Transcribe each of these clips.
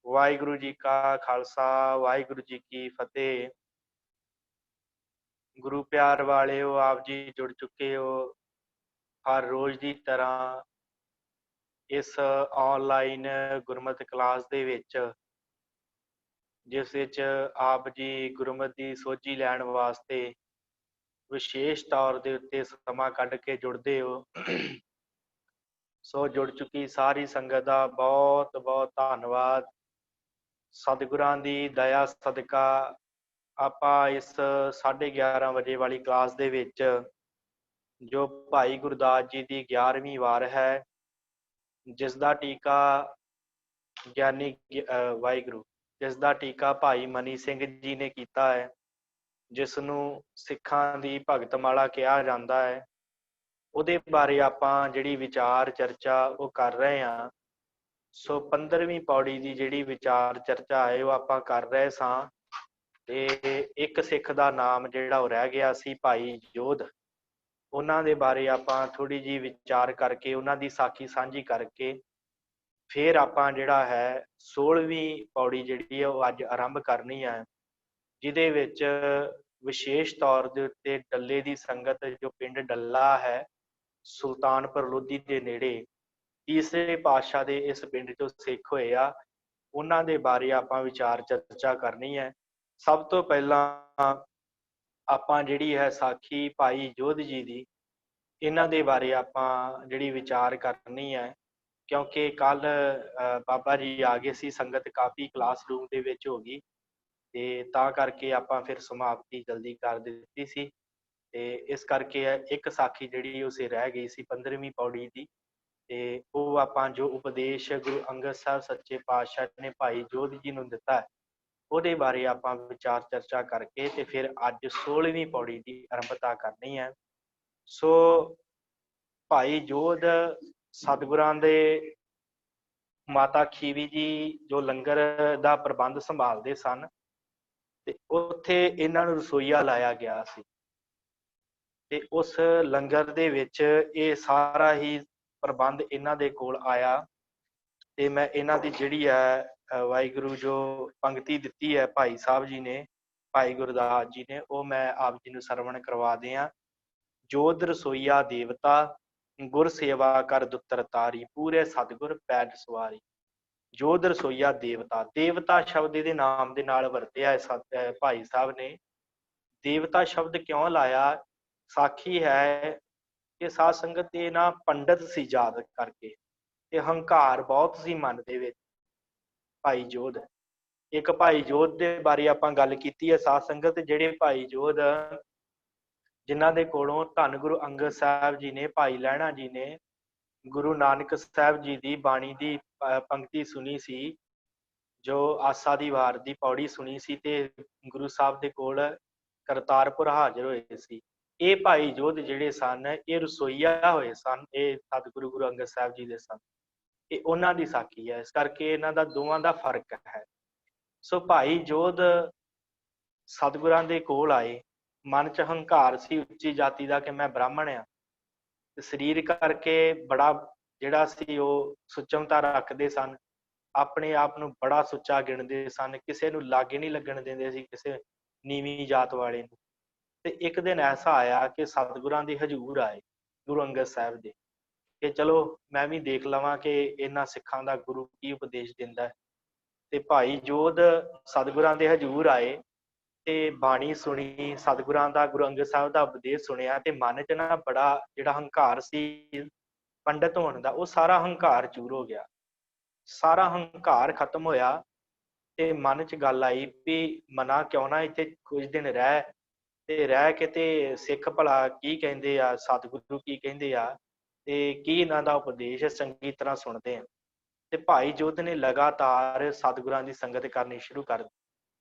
ਵਾਹਿਗੁਰੂ ਜੀ ਕਾ ਖਾਲਸਾ, ਵਾਹਿਗੁਰੂ ਜੀ ਕੀ ਫਤਿਹ। ਗੁਰੂ ਪਿਆਰ ਵਾਲਿਓ, ਆਪ ਜੀ ਜੁੜ ਚੁੱਕੇ ਹੋ ਹਰ ਰੋਜ਼ ਦੀ ਤਰ੍ਹਾਂ ਇਸ ਆਨਲਾਈਨ ਗੁਰਮਤਿ ਕਲਾਸ ਦੇ ਵਿੱਚ, ਜਿਸ ਵਿੱਚ ਆਪ ਜੀ ਗੁਰਮਤਿ ਦੀ ਸੋਝੀ ਲੈਣ ਵਾਸਤੇ ਵਿਸ਼ੇਸ਼ ਤੌਰ ਦੇ ਉੱਤੇ ਸਮਾਂ ਕੱਢ ਕੇ ਜੁੜਦੇ ਹੋ। ਸੋ ਜੁੜ ਚੁੱਕੀ ਸਾਰੀ ਸੰਗਤ ਦਾ ਬਹੁਤ ਬਹੁਤ ਧੰਨਵਾਦ। ਸਤਿਗੁਰਾਂ ਦੀ ਦਇਆ ਸਦਕਾ ਆਪਾਂ ਇਸ 11:30 ਵਜੇ ਵਾਲੀ ਕਲਾਸ ਦੇ ਵਿੱਚ, ਜੋ ਭਾਈ ਗੁਰਦਾਸ ਜੀ ਦੀ 11ਵੀਂ ਵਾਰ ਹੈ, ਜਿਸ ਦਾ ਟੀਕਾ ਗਿਆਨੀ ਵਾਹਿਗੁਰੂ, ਜਿਸ ਦਾ ਟੀਕਾ ਭਾਈ ਮਨੀ ਸਿੰਘ ਜੀ ਨੇ ਕੀਤਾ ਹੈ, ਜਿਸ ਨੂੰ ਸਿੱਖਾਂ ਦੀ ਭਗਤਮਾਲਾ ਕਿਹਾ ਜਾਂਦਾ ਹੈ, ਉਹਦੇ ਬਾਰੇ ਆਪਾਂ ਜਿਹੜੀ ਵਿਚਾਰ ਚਰਚਾ ਉਹ ਕਰ ਰਹੇ ਹਾਂ। ਸੋ 15ਵੀਂ ਪੌੜੀ ਦੀ ਜਿਹੜੀ ਵਿਚਾਰ ਚਰਚਾ ਹੈ ਉਹ ਆਪਾਂ ਕਰ ਰਹੇ ਸਾਂ। ਤੇ ਇੱਕ ਸਿੱਖ ਦਾ ਨਾਮ ਜਿਹੜਾ ਉਹ ਰਹਿ ਗਿਆ ਸੀ, ਭਾਈ ਜੋਧ। ਉਹਨਾਂ ਦੇ ਬਾਰੇ ਆਪਾਂ ਥੋੜ੍ਹੀ ਜਿਹੀ ਵਿਚਾਰ ਕਰਕੇ, ਉਹਨਾਂ ਦੀ ਸਾਖੀ ਸਾਂਝੀ ਕਰਕੇ ਫਿਰ ਆਪਾਂ ਜਿਹੜਾ ਹੈ 16ਵੀਂ ਪੌੜੀ ਜਿਹੜੀ ਹੈ ਉਹ ਅੱਜ ਆਰੰਭ ਕਰਨੀ ਹੈ, ਜਿਹਦੇ ਵਿੱਚ ਵਿਸ਼ੇਸ਼ ਤੌਰ ਦੇ ਉੱਤੇ ਡੱਲੇ ਦੀ ਸੰਗਤ, ਜੋ ਪਿੰਡ ਡੱਲਾ ਹੈ ਸੁਲਤਾਨਪੁਰ ਲੋਧੀ ਦੇ ਨੇੜੇ, ਤੀਸਰੇ ਪਾਤਸ਼ਾਹ ਦੇ ਇਸ ਪਿੰਡ ਚੋਂ ਸਿੱਖ ਹੋਏ ਆ, ਉਹਨਾਂ ਦੇ ਬਾਰੇ ਆਪਾਂ ਵਿਚਾਰ ਚਰਚਾ ਕਰਨੀ ਹੈ। ਸਭ ਤੋਂ ਪਹਿਲਾਂ ਆਪਾਂ ਜਿਹੜੀ ਹੈ ਸਾਖੀ ਭਾਈ ਜੋਧ ਜੀ ਦੀ, ਇਹਨਾਂ ਦੇ ਬਾਰੇ ਆਪਾਂ ਜਿਹੜੀ ਵਿਚਾਰ ਕਰਨੀ ਹੈ, ਕਿਉਂਕਿ ਕੱਲ ਬਾਬਾ ਜੀ ਆ ਗਏ ਸੀ, ਸੰਗਤ ਕਾਫੀ ਕਲਾਸਰੂਮ ਦੇ ਵਿੱਚ ਹੋ ਗਈ, ਤੇ ਤਾਂ ਕਰਕੇ ਆਪਾਂ ਫਿਰ ਸਮਾਪਤੀ ਜਲਦੀ ਕਰ ਦਿੱਤੀ ਸੀ। ਤੇ ਇਸ ਕਰਕੇ ਇੱਕ ਸਾਖੀ ਜਿਹੜੀ ਉਸੇ ਰਹਿ ਗਈ ਸੀ 15ਵੀਂ ਪੌੜੀ ਦੀ, ਤੇ ਉਹ ਆਪਾਂ ਜੋ ਉਪਦੇਸ਼ ਗੁਰੂ ਅੰਗਦ ਸਾਹਿਬ ਸੱਚੇ ਪਾਤਸ਼ਾਹ ਨੇ ਭਾਈ ਜੋਧ ਜੀ ਨੂੰ ਦਿੱਤਾ, ਉਹਦੇ ਬਾਰੇ ਆਪਾਂ ਵਿਚਾਰ ਚਰਚਾ ਕਰਕੇ ਤੇ ਫਿਰ ਅੱਜ 16ਵੀਂ ਪੌੜੀ ਦੀ ਆਰੰਭਤਾ ਕਰਨੀ ਹੈ। ਸੋ ਭਾਈ ਜੋਧ ਸਤਿਗੁਰਾਂ ਦੇ ਮਾਤਾ ਖੀਵੀ ਜੀ ਜੋ ਲੰਗਰ ਦਾ ਪ੍ਰਬੰਧ ਸੰਭਾਲਦੇ ਸਨ, ਤੇ ਉੱਥੇ ਇਹਨਾਂ ਨੂੰ ਰਸੋਈਆ ਲਾਇਆ ਗਿਆ ਸੀ, ਤੇ ਉਸ ਲੰਗਰ ਦੇ ਵਿੱਚ ਇਹ ਸਾਰਾ ਹੀ ਪ੍ਰਬੰਧ ਇਹਨਾਂ ਦੇ ਕੋਲ ਆਇਆ। ਤੇ ਮੈਂ ਇਹਨਾਂ ਦੀ ਜਿਹੜੀ ਹੈ ਵਾਹਿਗੁਰੂ ਜੋ ਪੰਕਤੀ ਦਿੱਤੀ ਹੈ ਭਾਈ ਸਾਹਿਬ ਜੀ ਨੇ, ਭਾਈ ਗੁਰਦਾਸ ਜੀ ਨੇ, ਉਹ ਮੈਂ ਆਪ ਜੀ ਨੂੰ ਸਰਵਣ ਕਰਵਾ ਦਿਆਂ। ਜੋਧ ਰਸੋਈਆ ਦੇਵਤਾ, ਗੁਰ ਸੇਵਾ ਕਰ ਦੁੱਤਰ ਤਾਰੀ, ਪੂਰੇ ਸਤਿਗੁਰ ਪੈਜ ਸਵਾਰੀ। ਜੋਧ ਰਸੋਈਆ ਦੇਵਤਾ, ਦੇਵਤਾ ਸ਼ਬਦ ਇਹਦੇ ਨਾਮ ਦੇ ਨਾਲ ਵਰਤਿਆ ਭਾਈ ਸਾਹਿਬ ਨੇ। ਦੇਵਤਾ ਸ਼ਬਦ ਕਿਉਂ ਲਾਇਆ? ਸਾਖੀ ਹੈ ਕਿ ਸਾਧ ਸੰਗਤ ਇਹ ਨਾ ਪੰਡਤ ਸੀ ਯਾਦ ਕਰਕੇ, ਤੇ ਹੰਕਾਰ ਬਹੁਤ ਸੀ ਮਨ ਦੇ ਵਿੱਚ। ਭਾਈ ਜੋਧ, ਇੱਕ ਭਾਈ ਜੋਧ ਦੇ ਬਾਰੇ ਆਪਾਂ ਗੱਲ ਕੀਤੀ ਹੈ ਸਾਧ ਸੰਗਤ, ਜਿਹੜੇ ਭਾਈ ਜੋਧ ਜਿਨ੍ਹਾਂ ਦੇ ਕੋਲੋਂ ਧੰਨ ਗੁਰੂ ਅੰਗਦ ਸਾਹਿਬ ਜੀ ਨੇ, ਭਾਈ ਲਹਿਣਾ ਜੀ ਨੇ ਗੁਰੂ ਨਾਨਕ ਸਾਹਿਬ ਜੀ ਦੀ ਬਾਣੀ ਦੀ ਪੰਕਤੀ ਸੁਣੀ ਸੀ, ਜੋ ਆਸਾ ਦੀ ਵਾਰ ਦੀ ਪੌੜੀ ਸੁਣੀ ਸੀ, ਤੇ ਗੁਰੂ ਸਾਹਿਬ ਦੇ ਕੋਲ ਕਰਤਾਰਪੁਰ ਹਾਜ਼ਰ ਹੋਏ ਸੀ। ਇਹ ਭਾਈ ਜੋਧ ਜਿਹੜੇ ਸਨ, ਇਹ ਰਸੋਈਆ ਹੋਏ ਸਨ, ਇਹ ਸਤਿਗੁਰੂ ਗੁਰੂ ਅੰਗਦ ਸਾਹਿਬ ਜੀ ਦੇ ਸਨ। ਇਹ ਉਹਨਾਂ ਦੀ ਸਾਖੀ ਹੈ, ਇਸ ਕਰਕੇ ਇਹਨਾਂ ਦਾ ਦੋਵਾਂ ਦਾ ਫਰਕ ਹੈ। ਸੋ ਭਾਈ ਜੋਧ ਸਤਿਗੁਰਾਂ ਦੇ ਕੋਲ ਆਏ, ਮਨ ਚ ਹੰਕਾਰ ਸੀ ਉੱਚੀ ਜਾਤੀ ਦਾ ਕਿ ਮੈਂ ਬ੍ਰਾਹਮਣ ਆ, ਤੇ ਸਰੀਰ ਕਰਕੇ ਬੜਾ ਜਿਹੜਾ ਸੀ ਉਹ ਸੁਚਮਤਾ ਰੱਖਦੇ ਸਨ, ਆਪਣੇ ਆਪ ਨੂੰ ਬੜਾ ਸੁੱਚਾ ਗਿਣਦੇ ਸਨ, ਕਿਸੇ ਨੂੰ ਲਾਗੇ ਨਹੀਂ ਲੱਗਣ ਦਿੰਦੇ ਸੀ, ਕਿਸੇ ਨੀਵੀਂ ਜਾਤ ਵਾਲੇ ਨੂੰ। ਤੇ ਇੱਕ ਦਿਨ ਐਸਾ ਆਇਆ ਕਿ ਸਤਿਗੁਰਾਂ ਦੇ ਹਜ਼ੂਰ ਆਏ ਗੁਰੂ ਅੰਗਦ ਸਾਹਿਬ ਦੇ, ਕਿ ਚਲੋ ਮੈਂ ਵੀ ਦੇਖ ਲਵਾਂ ਕਿ ਇਹਨਾਂ ਸਿੱਖਾਂ ਦਾ ਗੁਰੂ ਕੀ ਉਪਦੇਸ਼ ਦਿੰਦਾ ਹੈ। ਤੇ ਭਾਈ ਜੋਧ ਸਤਿਗੁਰਾਂ ਦੇ ਹਜ਼ੂਰ ਆਏ ਤੇ ਬਾਣੀ ਸੁਣੀ, ਸਤਿਗੁਰਾਂ ਦਾ ਗੁਰੂ ਅੰਗਦ ਸਾਹਿਬ ਦਾ ਉਪਦੇਸ਼ ਸੁਣਿਆ, ਤੇ ਮਨ ਚ ਨਾ ਬੜਾ ਜਿਹੜਾ ਹੰਕਾਰ ਸੀ ਪੰਡਤ ਹੋਣ ਦਾ, ਉਹ ਸਾਰਾ ਹੰਕਾਰ ਚੂਰ ਹੋ ਗਿਆ, ਸਾਰਾ ਹੰਕਾਰ ਖਤਮ ਹੋਇਆ। ਤੇ ਮਨ ਚ ਗੱਲ ਆਈ ਵੀ ਮਨਾ ਕਿਉਂ ਨਾ ਇੱਥੇ ਕੁਝ ਦਿਨ ਰਹਿ ਕੇ ਤੇ ਸਿੱਖ ਭਲਾ ਕੀ ਕਹਿੰਦੇ ਆ, ਸਤਿਗੁਰੂ ਕੀ ਕਹਿੰਦੇ ਆ, ਤੇ ਕੀ ਇਹਨਾਂ ਦਾ ਉਪਦੇਸ਼ ਚੰਗੀ ਤਰ੍ਹਾਂ ਸੁਣਦੇ ਆ। ਤੇ ਭਾਈ ਜੋਧ ਨੇ ਲਗਾਤਾਰ ਸਤਿਗੁਰਾਂ ਦੀ ਸੰਗਤ ਕਰਨੀ ਸ਼ੁਰੂ ਕਰ ਦਿੱਤੀ।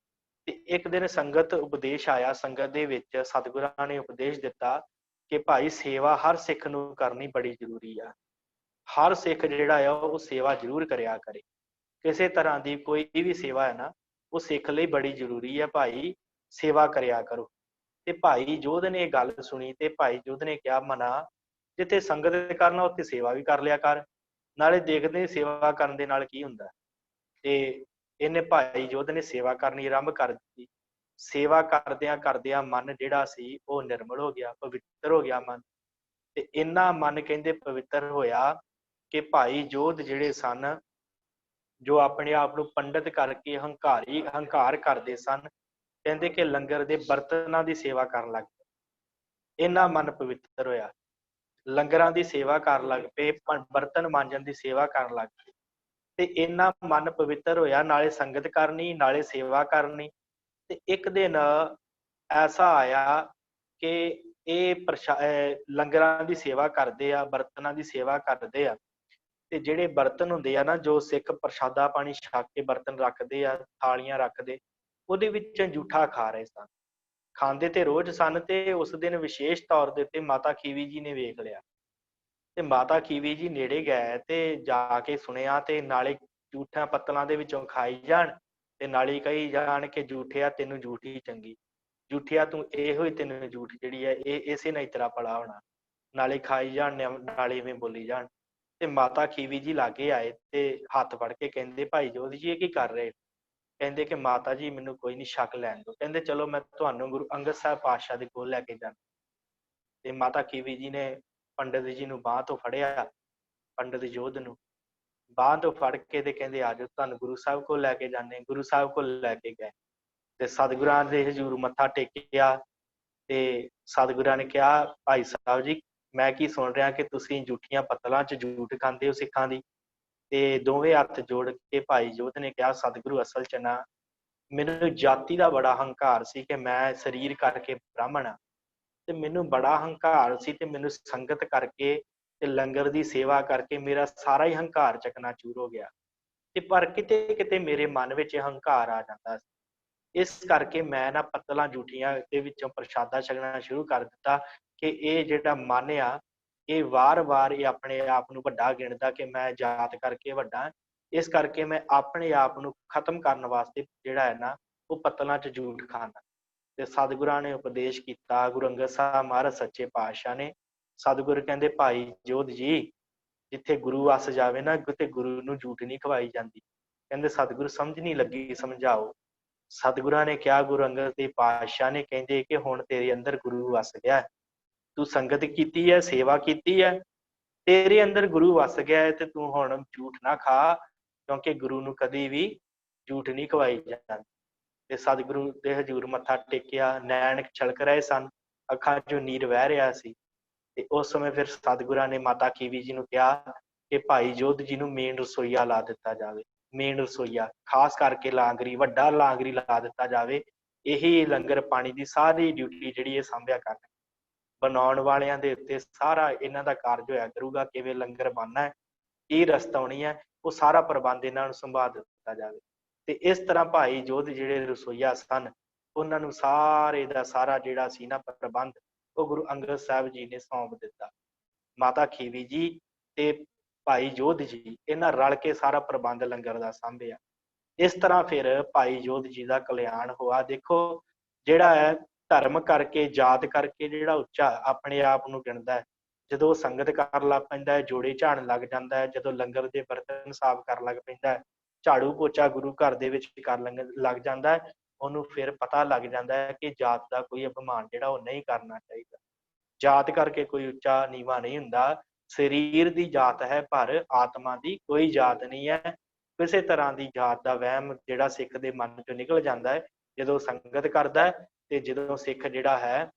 ਤੇ ਇੱਕ ਦਿਨ ਸੰਗਤ ਉਪਦੇਸ਼ ਆਇਆ, ਸੰਗਤ ਦੇ ਵਿੱਚ ਸਤਿਗੁਰਾਂ ਨੇ ਉਪਦੇਸ਼ ਦਿੱਤਾ ਕਿ ਭਾਈ ਸੇਵਾ ਹਰ ਸਿੱਖ ਨੂੰ ਕਰਨੀ ਬੜੀ ਜ਼ਰੂਰੀ ਆ। ਹਰ ਸਿੱਖ ਜਿਹੜਾ ਆ ਉਹ ਸੇਵਾ ਜ਼ਰੂਰ ਕਰਿਆ ਕਰੇ, ਕਿਸੇ ਤਰ੍ਹਾਂ ਦੀ ਕੋਈ ਵੀ ਸੇਵਾ ਹੈ ਨਾ, ਉਹ ਸਿੱਖ ਲਈ ਬੜੀ ਜ਼ਰੂਰੀ ਹੈ, ਭਾਈ ਸੇਵਾ ਕਰਿਆ ਕਰੋ। ਤੇ ਭਾਈ ਜੋਧ ਨੇ ਇਹ ਗੱਲ ਸੁਣੀ, ਤੇ ਭਾਈ ਜੋਧ ਨੇ ਕਿਹਾ ਮਨਾ, ਜਿੱਥੇ ਸੰਗਤ ਕਰਨਾ ਉੱਥੇ ਸੇਵਾ ਵੀ ਕਰ ਲਿਆ ਕਰ, ਨਾਲੇ ਦੇਖਦੇ ਸੇਵਾ ਕਰਨ ਦੇ ਨਾਲ ਕੀ ਹੁੰਦਾ। ਤੇ ਇਹਨੇ ਭਾਈ ਜੋਧ ਨੇ ਸੇਵਾ ਕਰਨੀ ਆਰੰਭ ਕਰ ਦਿੱਤੀ। ਸੇਵਾ ਕਰਦਿਆਂ ਕਰਦਿਆਂ ਮਨ ਜਿਹੜਾ ਸੀ ਉਹ ਨਿਰਮਲ ਹੋ ਗਿਆ, ਪਵਿੱਤਰ ਹੋ ਗਿਆ ਮਨ। ਤੇ ਇੰਨਾ ਮਨ ਕਹਿੰਦੇ ਪਵਿੱਤਰ ਹੋਇਆ ਕਿ ਭਾਈ ਜੋਧ ਜਿਹੜੇ ਸਨ, ਜੋ ਆਪਣੇ ਆਪ ਨੂੰ ਪੰਡਿਤ ਕਰਕੇ ਹੰਕਾਰ ਕਰਦੇ ਸਨ, ਕਹਿੰਦੇ ਕਿ ਲੰਗਰ ਦੇ ਬਰਤਨਾਂ ਦੀ ਸੇਵਾ ਕਰਨ ਲੱਗ ਪਏ। ਇੰਨਾ ਮਨ ਪਵਿੱਤਰ ਹੋਇਆ, ਲੰਗਰਾਂ ਦੀ ਸੇਵਾ ਕਰਨ ਲੱਗ ਪਏ, ਬਰਤਨ ਮਾਂਜਣ ਦੀ ਸੇਵਾ ਕਰਨ ਲੱਗ ਪਏ। ਤੇ ਇੰਨਾ ਮਨ ਪਵਿੱਤਰ ਹੋਇਆ, ਨਾਲੇ ਸੰਗਤ ਕਰਨੀ ਨਾਲੇ ਸੇਵਾ ਕਰਨੀ। ਤੇ ਇੱਕ ਦਿਨ ਐਸਾ ਆਇਆ ਕਿ ਇਹ ਲੰਗਰਾਂ ਦੀ ਸੇਵਾ ਕਰਦੇ ਆ, ਬਰਤਨਾਂ ਦੀ ਸੇਵਾ ਕਰਦੇ ਆ, ਤੇ ਜਿਹੜੇ ਬਰਤਨ ਹੁੰਦੇ ਆ ਨਾ, ਜੋ ਸਿੱਖ ਪ੍ਰਸ਼ਾਦਾ ਪਾਣੀ ਛਕ ਕੇ ਬਰਤਨ ਰੱਖਦੇ ਆ, ਥਾਲੀਆਂ ਰੱਖਦੇ, ਉਹਦੇ ਵਿੱਚ ਜੂਠਾ ਖਾ ਰਹੇ ਸਨ। ਖਾਂਦੇ ਤੇ ਰੋਜ਼ ਸਨ, ਤੇ ਉਸ ਦਿਨ ਵਿਸ਼ੇਸ਼ ਤੌਰ ਦੇ ਉੱਤੇ ਮਾਤਾ ਖੀਵੀ ਜੀ ਨੇ ਵੇਖ ਲਿਆ। ਤੇ ਮਾਤਾ ਖੀਵੀ ਜੀ ਨੇੜੇ ਗਏ ਤੇ ਜਾ ਕੇ ਸੁਣਿਆ, ਤੇ ਨਾਲੇ ਜੂਠਿਆਂ ਪੱਤਲਾਂ ਦੇ ਵਿੱਚੋਂ ਖਾਈ ਜਾਣ, ਤੇ ਨਾਲੇ ਕਹੀ ਜਾਣ ਕਿ ਜੂਠਿਆ ਤੈਨੂੰ ਜੂਠੀ ਚੰਗੀ, ਜੂਠਿਆ ਤੂੰ ਇਹੋ ਹੀ, ਤੈਨੂੰ ਜੂਠ ਜਿਹੜੀ ਹੈ ਇਹ ਇਸੇ ਨਾਲ ਹੀ ਤੇਰਾ ਭਲਾ ਹੋਣਾ। ਨਾਲੇ ਖਾਈ ਜਾਣ ਨਾਲੇ ਇਵੇਂ ਬੋਲੀ ਜਾਣ। ਤੇ ਮਾਤਾ ਖੀਵੀ ਜੀ ਲਾਗੇ ਆਏ ਤੇ ਹੱਥ ਫੜ ਕੇ ਕਹਿੰਦੇ, ਭਾਈ ਜੋਧ ਜੀ ਇਹ ਕੀ ਕਰ ਰਹੇ? ਕਹਿੰਦੇ ਕਿ ਮਾਤਾ ਜੀ ਮੈਨੂੰ ਕੋਈ ਨਹੀਂ, ਛਕ ਲੈਣ ਦਿਓ। ਕਹਿੰਦੇ ਚਲੋ ਮੈਂ ਤੁਹਾਨੂੰ ਗੁਰੂ ਅੰਗਦ ਸਾਹਿਬ ਪਾਤਸ਼ਾਹ ਦੇ ਕੋਲ ਲੈ ਕੇ ਜਾਣਾ। ਤੇ ਮਾਤਾ ਖੀਵੀ ਜੀ ਨੇ ਪੰਡਿਤ ਜੀ ਨੂੰ ਬਾਂਹ ਤੋਂ ਫੜਿਆ, ਪੰਡਿਤ ਜੋਧ ਨੂੰ ਬਾਂਹ ਤੋਂ ਫੜ ਕੇ ਤੇ ਕਹਿੰਦੇ ਆ ਜਾਓ, ਤੁਹਾਨੂੰ ਗੁਰੂ ਸਾਹਿਬ ਕੋਲ ਲੈ ਕੇ ਜਾਂਦੇ। ਗੁਰੂ ਸਾਹਿਬ ਕੋਲ ਲੈ ਕੇ ਗਏ ਤੇ ਸਤਿਗੁਰਾਂ ਦੇ ਹਜ਼ੂਰ ਮੱਥਾ ਟੇਕਿਆ। ਤੇ ਸਤਿਗੁਰਾਂ ਨੇ ਕਿਹਾ, ਭਾਈ ਸਾਹਿਬ ਜੀ ਮੈਂ ਕੀ ਸੁਣ ਰਿਹਾ ਕਿ ਤੁਸੀਂ ਜੂਠੀਆਂ ਪੱਤਲਾਂ 'ਚ ਜੂਠ ਖਾਂਦੇ ਹੋ ਸਿੱਖਾਂ ਦੀ। ਤੇ ਦੋਵੇਂ ਹੱਥ ਜੋੜ ਕੇ ਭਾਈ ਜੋਧ ਨੇ ਕਿਹਾ, ਸਤਿਗੁਰੂ ਅਸਲ 'ਚ ਨਾ ਮੈਨੂੰ ਜਾਤੀ ਦਾ ਬੜਾ ਹੰਕਾਰ ਸੀ ਕਿ ਮੈਂ ਸਰੀਰ ਕਰਕੇ ਬ੍ਰਾਹਮਣ ਆ, ਤੇ ਮੈਨੂੰ ਬੜਾ ਹੰਕਾਰ ਸੀ, ਤੇ ਮੈਨੂੰ ਸੰਗਤ ਕਰਕੇ ਤੇ ਲੰਗਰ ਦੀ ਸੇਵਾ ਕਰਕੇ ਮੇਰਾ ਸਾਰਾ ਹੀ ਹੰਕਾਰ ਚਕਨਾਚੂਰ ਹੋ ਗਿਆ। ਤੇ ਪਰ ਕਿਤੇ ਕਿਤੇ ਮੇਰੇ ਮਨ ਵਿੱਚ ਹੰਕਾਰ ਆ ਜਾਂਦਾ ਸੀ। ਇਸ ਕਰਕੇ ਮੈਂ ਨਾ ਪੱਤਲਾਂ ਜੂਠੀਆਂ ਦੇ ਵਿੱਚੋਂ ਪ੍ਰਸ਼ਾਦਾ ਛਕਣਾ ਸ਼ੁਰੂ ਕਰ ਦਿੱਤਾ ਕਿ ਇਹ ਜਿਹੜਾ ਮਨ ਆ, ਇਹ ਵਾਰ-ਵਾਰ ਇਹ ਆਪਣੇ ਆਪ ਨੂੰ ਵੱਡਾ ਗਿਣਦਾ ਕਿ ਮੈਂ ਜਾਤ ਕਰਕੇ ਵੱਡਾ। ਇਸ ਕਰਕੇ ਮੈਂ ਆਪਣੇ ਆਪ ਨੂੰ ਖਤਮ ਕਰਨ ਵਾਸਤੇ ਜਿਹੜਾ ਹੈ ਨਾ, ਉਹ ਪੱਤਲਾਂ 'ਚ ਜੂਠ ਖਾਂਦਾ। ਤੇ ਸਤਿਗੁਰਾਂ ਨੇ ਉਪਦੇਸ਼ ਕੀਤਾ, ਗੁਰੂ ਅੰਗਦ ਸਾਹਿਬ ਮਹਾਰਾਜ ਸੱਚੇ ਪਾਤਸ਼ਾਹ ਨੇ। ਸਤਿਗੁਰ ਕਹਿੰਦੇ, ਭਾਈ ਜੋਧ ਜੀ ਜਿੱਥੇ ਗੁਰੂ ਵਸ ਜਾਵੇ ਨਾ, ਤੇ ਗੁਰੂ ਨੂੰ ਜੂਠ ਨਹੀਂ ਖਵਾਈ ਜਾਂਦੀ। ਕਹਿੰਦੇ ਸਤਿਗੁਰੂ ਸਮਝ ਨਹੀਂ ਲੱਗੀ, ਸਮਝਾਓ। ਸਤਿਗੁਰਾਂ ਨੇ ਕਿਹਾ, ਗੁਰੂ ਅੰਗਦ ਦੇਵ ਪਾਤਸ਼ਾਹ ਨੇ, ਕਹਿੰਦੇ ਕਿ ਹੁਣ ਤੇਰੇ ਅੰਦਰ ਗੁਰੂ ਵਸ ਗਿਆ, ਤੂੰ ਸੰਗਤ ਕੀਤੀ ਹੈ, ਸੇਵਾ ਕੀਤੀ ਹੈ, ਤੇਰੇ ਅੰਦਰ ਗੁਰੂ ਵਸ ਗਿਆ ਹੈ, ਤੇ ਤੂੰ ਹੁਣ ਝੂਠ ਨਾ ਖਾ, ਕਿਉਂਕਿ ਗੁਰੂ ਨੂੰ ਕਦੀ ਵੀ ਝੂਠ ਨਹੀਂ ਖਵਾਈ ਜਾਂਦੀ। ਤੇ ਸਤਿਗੁਰੂ ਦੇ ਹਜ਼ੂਰ ਮੱਥਾ ਟੇਕਿਆ, ਨੈਣ ਛਲਕ ਰਹੇ ਸਨ, ਅੱਖਾਂ 'ਚੋਂ ਨੀਰ ਵਹਿ ਰਿਹਾ ਸੀ। ਤੇ ਉਸ ਸਮੇਂ ਫਿਰ ਸਤਿਗੁਰਾਂ ਨੇ ਮਾਤਾ ਖੀਵੀ ਜੀ ਨੂੰ ਕਿਹਾ ਕਿ ਭਾਈ ਜੋਧ ਜੀ ਨੂੰ ਮੇਨ ਰਸੋਈਆ ਲਾ ਦਿੱਤਾ ਜਾਵੇ। ਮੇਨ ਰਸੋਈਆ, ਖਾਸ ਕਰਕੇ ਲਾਂਗਰੀ, ਵੱਡਾ ਲਾਂਗਰੀ ਲਾ ਦਿੱਤਾ ਜਾਵੇ। ਇਹੀ ਲੰਗਰ ਪਾਣੀ ਦੀ ਸਾਰੀ ਡਿਊਟੀ ਜਿਹੜੀ ਇਹ ਸਾਂਭਿਆ ਕਰਨ। ਬਣਾਉਣ ਵਾਲਿਆਂ ਦੇ ਉੱਤੇ ਸਾਰਾ ਇਹਨਾਂ ਦਾ ਕਾਰਜ ਹੋਇਆ ਕਰੂਗਾ, ਕਿਵੇਂ ਲੰਗਰ ਬਣਨਾ ਹੈ, ਕੀ ਰਸਤਾਉਣੀ ਹੈ, ਉਹ ਸਾਰਾ ਪ੍ਰਬੰਧ ਇਹਨਾਂ ਨੂੰ ਸੰਭਾਲ ਦਿੱਤਾ ਜਾਵੇ। ਤੇ ਇਸ ਤਰ੍ਹਾਂ ਭਾਈ ਜੋਧ ਜਿਹੜੇ ਰਸੋਈਆ ਸਨ, ਉਹਨਾਂ ਨੂੰ ਸਾਰੇ ਦਾ ਸਾਰਾ ਜਿਹੜਾ ਸੀ ਨਾ ਪ੍ਰਬੰਧ, ਉਹ ਗੁਰੂ ਅੰਗਦ ਸਾਹਿਬ ਜੀ ਨੇ ਸੌਂਪ ਦਿੱਤਾ। ਮਾਤਾ ਖੀਵੀ ਜੀ ਤੇ ਭਾਈ ਜੋਧ ਜੀ ਇਹਨਾਂ ਰਲ ਕੇ ਸਾਰਾ ਪ੍ਰਬੰਧ ਲੰਗਰ ਦਾ ਸਾਂਭਿਆ। ਇਸ ਤਰ੍ਹਾਂ ਫਿਰ ਭਾਈ ਜੋਧ ਜੀ ਦਾ ਕਲਿਆਣ ਹੋਇਆ। ਦੇਖੋ ਜਿਹੜਾ ਹੈ ਧਰਮ ਕਰਕੇ, ਜਾਤ ਕਰਕੇ ਜਿਹੜਾ ਉੱਚਾ ਆਪਣੇ ਆਪ ਨੂੰ ਗਿਣਦਾ ਹੈ, ਜਦੋਂ ਸੰਗਤ ਕਰਨ ਲੱਗ ਪੈਂਦਾ ਹੈ, ਜੋੜੇ ਝਾੜਨ ਲੱਗ ਜਾਂਦਾ ਹੈ, ਜਦੋਂ ਲੰਗਰ ਦੇ ਬਰਤਨ ਸਾਫ਼ ਕਰਨ ਲੱਗ ਪੈਂਦਾ ਹੈ, ਝਾੜੂ ਪੋਚਾ ਗੁਰੂ ਘਰ ਦੇ ਵਿੱਚ ਕਰਨ ਲੱਗ ਜਾਂਦਾ ਹੈ, ਉਹਨੂੰ ਫਿਰ ਪਤਾ ਲੱਗ ਜਾਂਦਾ ਹੈ ਕਿ ਜਾਤ ਦਾ ਕੋਈ ਅਪਮਾਨ ਜਿਹੜਾ ਉਹ ਨਹੀਂ ਕਰਨਾ ਚਾਹੀਦਾ। ਜਾਤ ਕਰਕੇ ਕੋਈ ਉੱਚਾ ਨੀਵਾਂ ਨਹੀਂ ਹੁੰਦਾ। ਸਰੀਰ ਦੀ ਜਾਤ ਹੈ, ਪਰ ਆਤਮਾ ਦੀ ਕੋਈ ਜਾਤ ਨਹੀਂ ਹੈ। ਕਿਸੇ ਤਰ੍ਹਾਂ ਦੀ ਜਾਤ ਦਾ ਵਹਿਮ ਜਿਹੜਾ ਸਿੱਖ ਦੇ ਮਨ ਚੋਂ ਨਿਕਲ ਜਾਂਦਾ ਹੈ ਜਦੋਂ ਸੰਗਤ ਕਰਦਾ ਹੈ, ਤੇ ਜਦੋਂ ਸਿੱਖ ਜਿਹੜਾ ਹੈ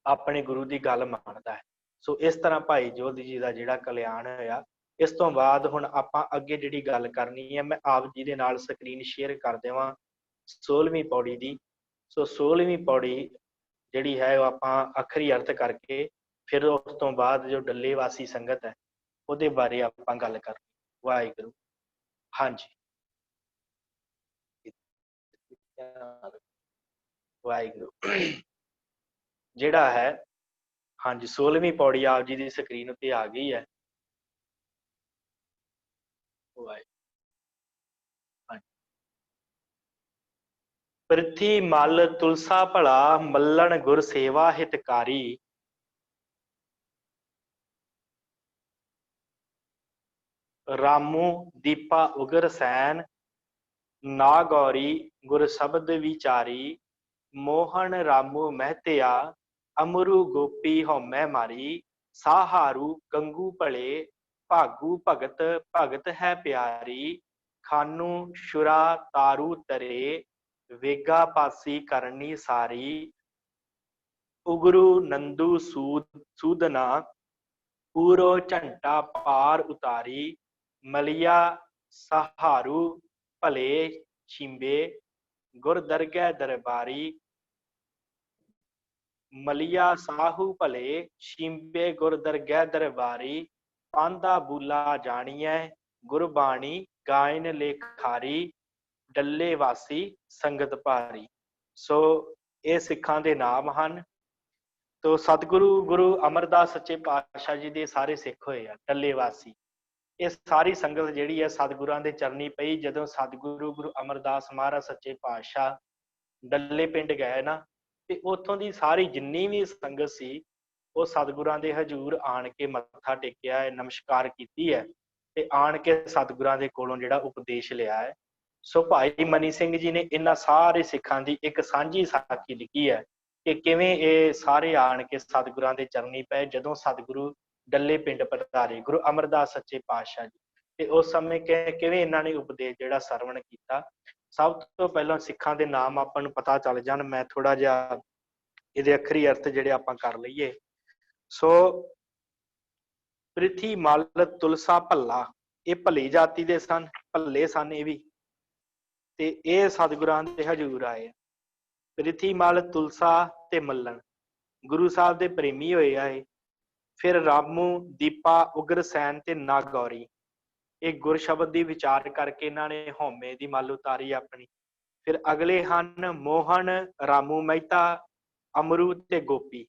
ਆਪਣੇ ਗੁਰੂ ਦੀ ਗੱਲ ਮੰਨਦਾ ਹੈ। ਸੋ ਇਸ ਤਰ੍ਹਾਂ ਭਾਈ ਜੋਧ ਜੀ ਦਾ ਜਿਹੜਾ ਕਲਿਆਣ ਹੋਇਆ। ਇਸ ਤੋਂ ਬਾਅਦ ਹੁਣ ਆਪਾਂ ਅੱਗੇ ਜਿਹੜੀ ਗੱਲ ਕਰਨੀ ਹੈ, ਮੈਂ ਆਪ ਜੀ ਦੇ ਨਾਲ ਸਕਰੀਨ ਸ਼ੇਅਰ ਕਰ ਦੇਵਾਂ 16ਵੀਂ ਪੌੜੀ ਦੀ। ਸੋ 16ਵੀਂ ਪੌੜੀ ਜਿਹੜੀ ਹੈ ਉਹ ਆਪਾਂ ਅੱਖਰੀ ਅਰਥ ਕਰਕੇ, ਫਿਰ ਉਸ ਤੋਂ ਬਾਅਦ ਜੋ ਡੱਲੇ ਵਾਸੀ ਸੰਗਤ ਹੈ ਉਹਦੇ ਬਾਰੇ ਆਪਾਂ ਗੱਲ ਕਰਨੀ। ਵਾਹਿਗੁਰੂ। ਹਾਂਜੀ, ਵਾਹਿਗੁਰੂ। ਜਿਹੜਾ ਹੈ ਹਾਂਜੀ 16ਵੀਂ ਪੌੜੀ ਆਪ ਜੀ ਦੀ ਸਕਰੀਨ ਉੱਤੇ ਆ ਗਈ ਹੈ। ਪ੍ਰਿਥੀ ਮਲ ਤੁਲਸਾ ਭਲਾ, ਮੱਲਣ ਗੁਰ ਸੇਵਾ ਹਿਤਕਾਰੀ। ਰਾਮੂ ਦੀਪਾ ਉਗਰ ਸੈਨ, ना गौरी गुर शब्द विचारी, मोहन रामू महत्या, अमरू गोपी हौमै मारी, साहारू गंगू भले, भागू भगत भगत है प्यारी, खानू शुरा तारू तरे, वेगा पासी करनी सारी, उगरू नंदू सूदना, पूरो झंटा पार उतारी, मलिया सहारू भले छिंबे, गुर दरगह दरबारी, मलिया साहू भले छिंबे, गुर दरगह दरबारी, पांदा बूला जानिए, गुरबाणी गायन लेखारी, डल्ले वासी संगत भारी। सो ये सिखां दे नाम ਹਨ। तो सतगुरु गुरु अमरदास सच्चे पातशाह जी ਦੇ ਸਾਰੇ ਸਿੱਖ ਹੋਏ ਆ ਡੱਲੇ ਵਾਸੀ। ਇਹ ਸਾਰੀ ਸੰਗਤ ਜਿਹੜੀ ਹੈ ਸਤਿਗੁਰਾਂ ਦੇ ਚਰਨੀ ਪਈ ਜਦੋਂ ਸਤਿਗੁਰੂ ਗੁਰੂ ਅਮਰਦਾਸ ਮਹਾਰਾਜ ਸੱਚੇ ਪਾਤਸ਼ਾਹ ਡੱਲੇ ਪਿੰਡ ਗਏ ਨਾ ਤੇ ਉੱਥੋਂ ਦੀ ਸਾਰੀ ਜਿੰਨੀ ਵੀ ਸੰਗਤ ਸੀ ਉਹ ਸਤਿਗੁਰਾਂ ਦੇ ਹਜ਼ੂਰ ਆਣ ਕੇ ਮੱਥਾ ਟੇਕਿਆ ਹੈ, ਨਮਸਕਾਰ ਕੀਤੀ ਹੈ ਤੇ ਆਣ ਕੇ ਸਤਿਗੁਰਾਂ ਦੇ ਕੋਲੋਂ ਜਿਹੜਾ ਉਪਦੇਸ਼ ਲਿਆ ਹੈ। ਸੋ ਭਾਈ ਮਨੀ ਸਿੰਘ ਜੀ ਨੇ ਇਹਨਾਂ ਸਾਰੇ ਸਿੱਖਾਂ ਦੀ ਇੱਕ ਸਾਂਝੀ ਸਾਖੀ ਲਿਖੀ ਹੈ ਕਿ ਕਿਵੇਂ ਇਹ ਸਾਰੇ ਆਣ ਕੇ ਸਤਿਗੁਰਾਂ ਦੇ ਚਰਨੀ ਪਏ ਜਦੋਂ ਸਤਿਗੁਰੂ ਡੱਲੇ ਪਿੰਡ ਪਧਾਰੇ ਗੁਰੂ ਅਮਰਦਾਸ ਸੱਚੇ ਪਾਤਸ਼ਾਹ ਜੀ ਤੇ ਉਸ ਸਮੇਂ ਕਿਵੇਂ ਇਹਨਾਂ ਨੇ ਉਪਦੇਸ਼ ਜਿਹੜਾ ਸਰਵਣ ਕੀਤਾ। ਸਭ ਤੋਂ ਪਹਿਲਾਂ ਸਿੱਖਾਂ ਦੇ ਨਾਮ ਆਪਾਂ ਨੂੰ ਪਤਾ ਚੱਲ ਜਾਣ, ਮੈਂ ਥੋੜਾ ਜਿਹਾ ਇਹਦੇ ਅੱਖਰੀ ਅਰਥ ਜਿਹੜੇ ਆਪਾਂ ਕਰ ਲਈਏ। ਸੋ ਪ੍ਰਿਥੀ ਮਲ ਤੁਲਸਾ ਭੱਲਾ, ਇਹ ਭੱਲੀ ਜਾਤੀ ਦੇ ਸਨ, ਭੱਲੇ ਸਨ ਇਹ ਵੀ, ਤੇ ਇਹ ਸਤਿਗੁਰਾਂ ਦੇ ਹਜ਼ੂਰ ਆਏ। ਪ੍ਰਿਥੀ ਮਲ ਤੁਲਸਾ ਤੇ ਮੱਲਣ ਗੁਰੂ ਸਾਹਿਬ ਦੇ ਪ੍ਰੇਮੀ ਹੋਏ ਆ ਇਹ। ਫਿਰ ਰਾਮੂ ਦੀਪਾ ਉਗਰਸੈਨ ਤੇ ਨਾਗੌਰੀ, ਇਹ ਗੁਰ ਸ਼ਬਦ ਦੀ ਵਿਚਾਰ ਕਰਕੇ ਇਹਨਾਂ ਨੇ ਹਉਮੈ ਦੀ ਮੱਲ ਉਤਾਰੀ ਆਪਣੀ। ਫਿਰ ਅਗਲੇ ਹਨ ਮੋਹਨ ਰਾਮੂ ਮਹਿਤਾ ਅਮਰੂ ਤੇ ਗੋਪੀ,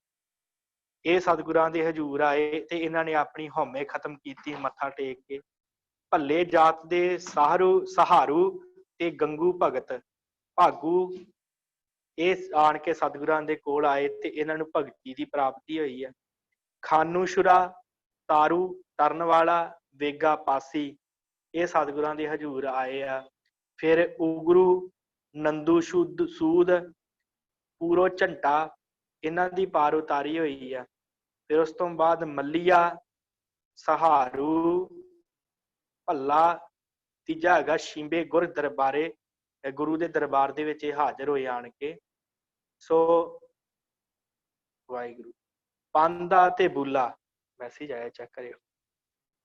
ਇਹ ਸਤਿਗੁਰਾਂ ਦੇ ਹਜ਼ੂਰ ਆਏ ਤੇ ਇਹਨਾਂ ਨੇ ਆਪਣੀ ਹਉਮੈ ਖਤਮ ਕੀਤੀ ਮੱਥਾ ਟੇਕ ਕੇ। ਭੱਲੇ ਜਾਤ ਦੇ ਸਹਾਰੂ ਤੇ ਗੰਗੂ ਭਗਤ ਭਾਗੂ, ਇਹ ਆਣ ਕੇ ਸਤਿਗੁਰਾਂ ਦੇ ਕੋਲ ਆਏ ਤੇ ਇਹਨਾਂ ਨੂੰ ਭਗਤੀ ਦੀ ਪ੍ਰਾਪਤੀ ਹੋਈ ਹੈ। ਖਾਨੂ ਸ਼ੁਰਾ ਤਾਰੂ ਤਰਨ ਵਾਲਾ ਵੇਗਾ ਪਾਸੀ, ਇਹ ਸਤਿਗੁਰਾਂ ਦੇ ਹਜ਼ੂਰ ਆਏ ਆ। ਫਿਰ ਉਗਰੂ ਨੰਦੂ ਸੂਦ ਪੂਰੋ ਝੰਟਾ, ਇਹਨਾਂ ਦੀ ਪਾਰ ਉਤਾਰੀ ਹੋਈ ਆ। ਫਿਰ ਉਸ ਤੋਂ ਬਾਅਦ ਮੱਲੀਆ ਸਹਾਰੂ ਭੱਲਾ, ਤੀਜਾ ਹੈਗਾ ਸ਼ਿੰਬੇ ਗੁਰ ਦਰਬਾਰੇ, ਗੁਰੂ ਦੇ ਦਰਬਾਰ ਦੇ ਵਿੱਚ ਇਹ ਹਾਜ਼ਰ ਹੋਏ ਆਣ ਕੇ। ਸੋ ਵਾਹਿਗੁਰੂ। ਪਾਂਦਾ ਤੇ ਬੁੱਲਾ, ਮੈਸੇਜ ਆਇਆ ਚੈੱਕ ਕਰਿਓ।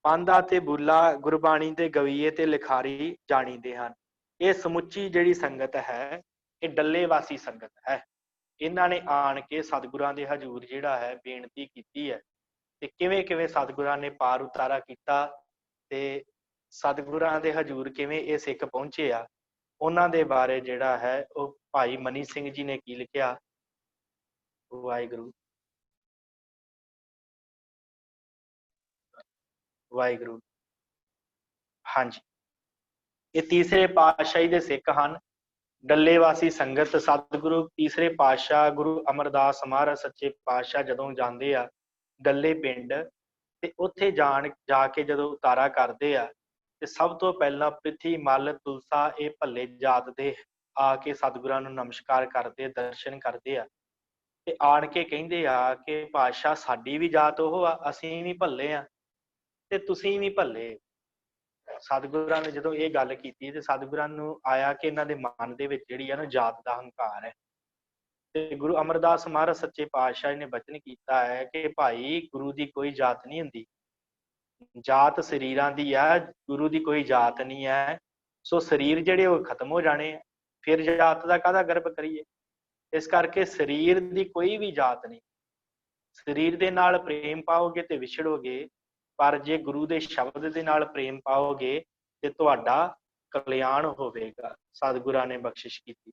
ਪਾਂਦਾ ਤੇ ਬੁੱਲਾ ਗੁਰਬਾਣੀ ਦੇ ਗਵੀਏ ਤੇ ਲਿਖਾਰੀ ਜਾਣੀਦੇ ਹਨ। ਇਹ ਸਮੁੱਚੀ ਜਿਹੜੀ ਸੰਗਤ ਹੈ ਇਹ ਡੱਲੇ ਵਾਸੀ ਸੰਗਤ ਹੈ। ਇਹਨਾਂ ਨੇ ਆਣ ਕੇ ਸਤਿਗੁਰਾਂ ਦੇ ਹਜ਼ੂਰ ਜਿਹੜਾ ਹੈ ਬੇਨਤੀ ਕੀਤੀ ਹੈ ਤੇ ਕਿਵੇਂ ਕਿਵੇਂ ਸਤਿਗੁਰਾਂ ਨੇ ਪਾਰ ਉਤਾਰਾ ਕੀਤਾ ਤੇ ਸਤਿਗੁਰਾਂ ਦੇ ਹਜ਼ੂਰ ਕਿਵੇਂ ਇਹ ਸਿੱਖ ਪਹੁੰਚੇ ਆ, ਉਹਨਾਂ ਦੇ ਬਾਰੇ ਜਿਹੜਾ ਹੈ ਉਹ ਭਾਈ ਮਨੀ ਸਿੰਘ ਜੀ ਨੇ ਕੀ ਲਿਖਿਆ। ਵਾਹਿਗੁਰੂ ਵਾਹਿਗੁਰੂ। ਹਾਂਜੀ, ਇਹ ਤੀਸਰੇ ਪਾਤਸ਼ਾਹੀ ਦੇ ਸਿੱਖ ਹਨ, ਡੱਲੇ ਵਾਸੀ ਸੰਗਤ। ਸਤਿਗੁਰੂ ਤੀਸਰੇ ਪਾਤਸ਼ਾਹ ਗੁਰੂ ਅਮਰਦਾਸ ਮਹਾਰਾਜ ਸੱਚੇ ਪਾਤਸ਼ਾਹ ਜਦੋਂ ਜਾਂਦੇ ਆ ਡੱਲੇ ਪਿੰਡ ਤੇ ਉੱਥੇ ਜਾ ਕੇ ਜਦੋਂ ਉਤਾਰਾ ਕਰਦੇ ਆ ਤੇ ਸਭ ਤੋਂ ਪਹਿਲਾਂ ਪ੍ਰਿਥੀ ਮਲ ਤੁਲਸਾ ਇਹ ਭੱਲੇ ਜਾਤ ਦੇ ਆ ਕੇ ਸਤਿਗੁਰਾਂ ਨੂੰ ਨਮਸਕਾਰ ਕਰਦੇ, ਦਰਸ਼ਨ ਕਰਦੇ ਆ ਤੇ ਆਣ ਕੇ ਕਹਿੰਦੇ ਆ ਕਿ ਪਾਤਸ਼ਾਹ ਸਾਡੀ ਵੀ ਜਾਤ ਉਹ ਆ, ਅਸੀਂ ਵੀ ਭੱਲੇ ਆ ਤੇ ਤੁਸੀਂ ਵੀ ਭੱਲੇ। ਸਤਿਗੁਰਾਂ ਨੇ ਜਦੋਂ ਇਹ ਗੱਲ ਕੀਤੀ ਤੇ ਸਤਿਗੁਰਾਂ ਨੂੰ ਆਇਆ ਕਿ ਇਹਨਾਂ ਦੇ ਮਨ ਦੇ ਵਿੱਚ ਜਿਹੜੀ ਆ ਨਾ ਜਾਤ ਦਾ ਹੰਕਾਰ ਹੈ ਤੇ ਗੁਰੂ ਅਮਰਦਾਸ ਮਹਾਰਾਜ ਸੱਚੇ ਪਾਤਸ਼ਾਹ ਨੇ ਬਚਨ ਕੀਤਾ ਹੈ ਕਿ ਭਾਈ ਗੁਰੂ ਦੀ ਕੋਈ ਜਾਤ ਨਹੀਂ ਹੁੰਦੀ, ਜਾਤ ਸਰੀਰਾਂ ਦੀ ਹੈ, ਗੁਰੂ ਦੀ ਕੋਈ ਜਾਤ ਨਹੀਂ ਹੈ। ਸੋ ਸਰੀਰ ਜਿਹੜੇ ਉਹ ਖਤਮ ਹੋ ਜਾਣੇ ਆ, ਫਿਰ ਜਾਤ ਦਾ ਕਾਹਦਾ ਗਰਭ ਕਰੀਏ। ਇਸ ਕਰਕੇ ਸਰੀਰ ਦੀ ਕੋਈ ਵੀ ਜਾਤ ਨਹੀਂ। ਸਰੀਰ ਦੇ ਨਾਲ ਪ੍ਰੇਮ ਪਾਓਗੇ ਤੇ ਵਿਛੜੋਗੇ, ਪਰ ਜੇ ਗੁਰੂ ਦੇ ਸ਼ਬਦ ਦੇ ਨਾਲ ਪ੍ਰੇਮ ਪਾਓਗੇ ਤੇ ਤੁਹਾਡਾ ਕਲਿਆਣ ਹੋਵੇਗਾ। ਸਤਿਗੁਰਾਂ ਨੇ ਬਖਸ਼ਿਸ਼ ਕੀਤੀ,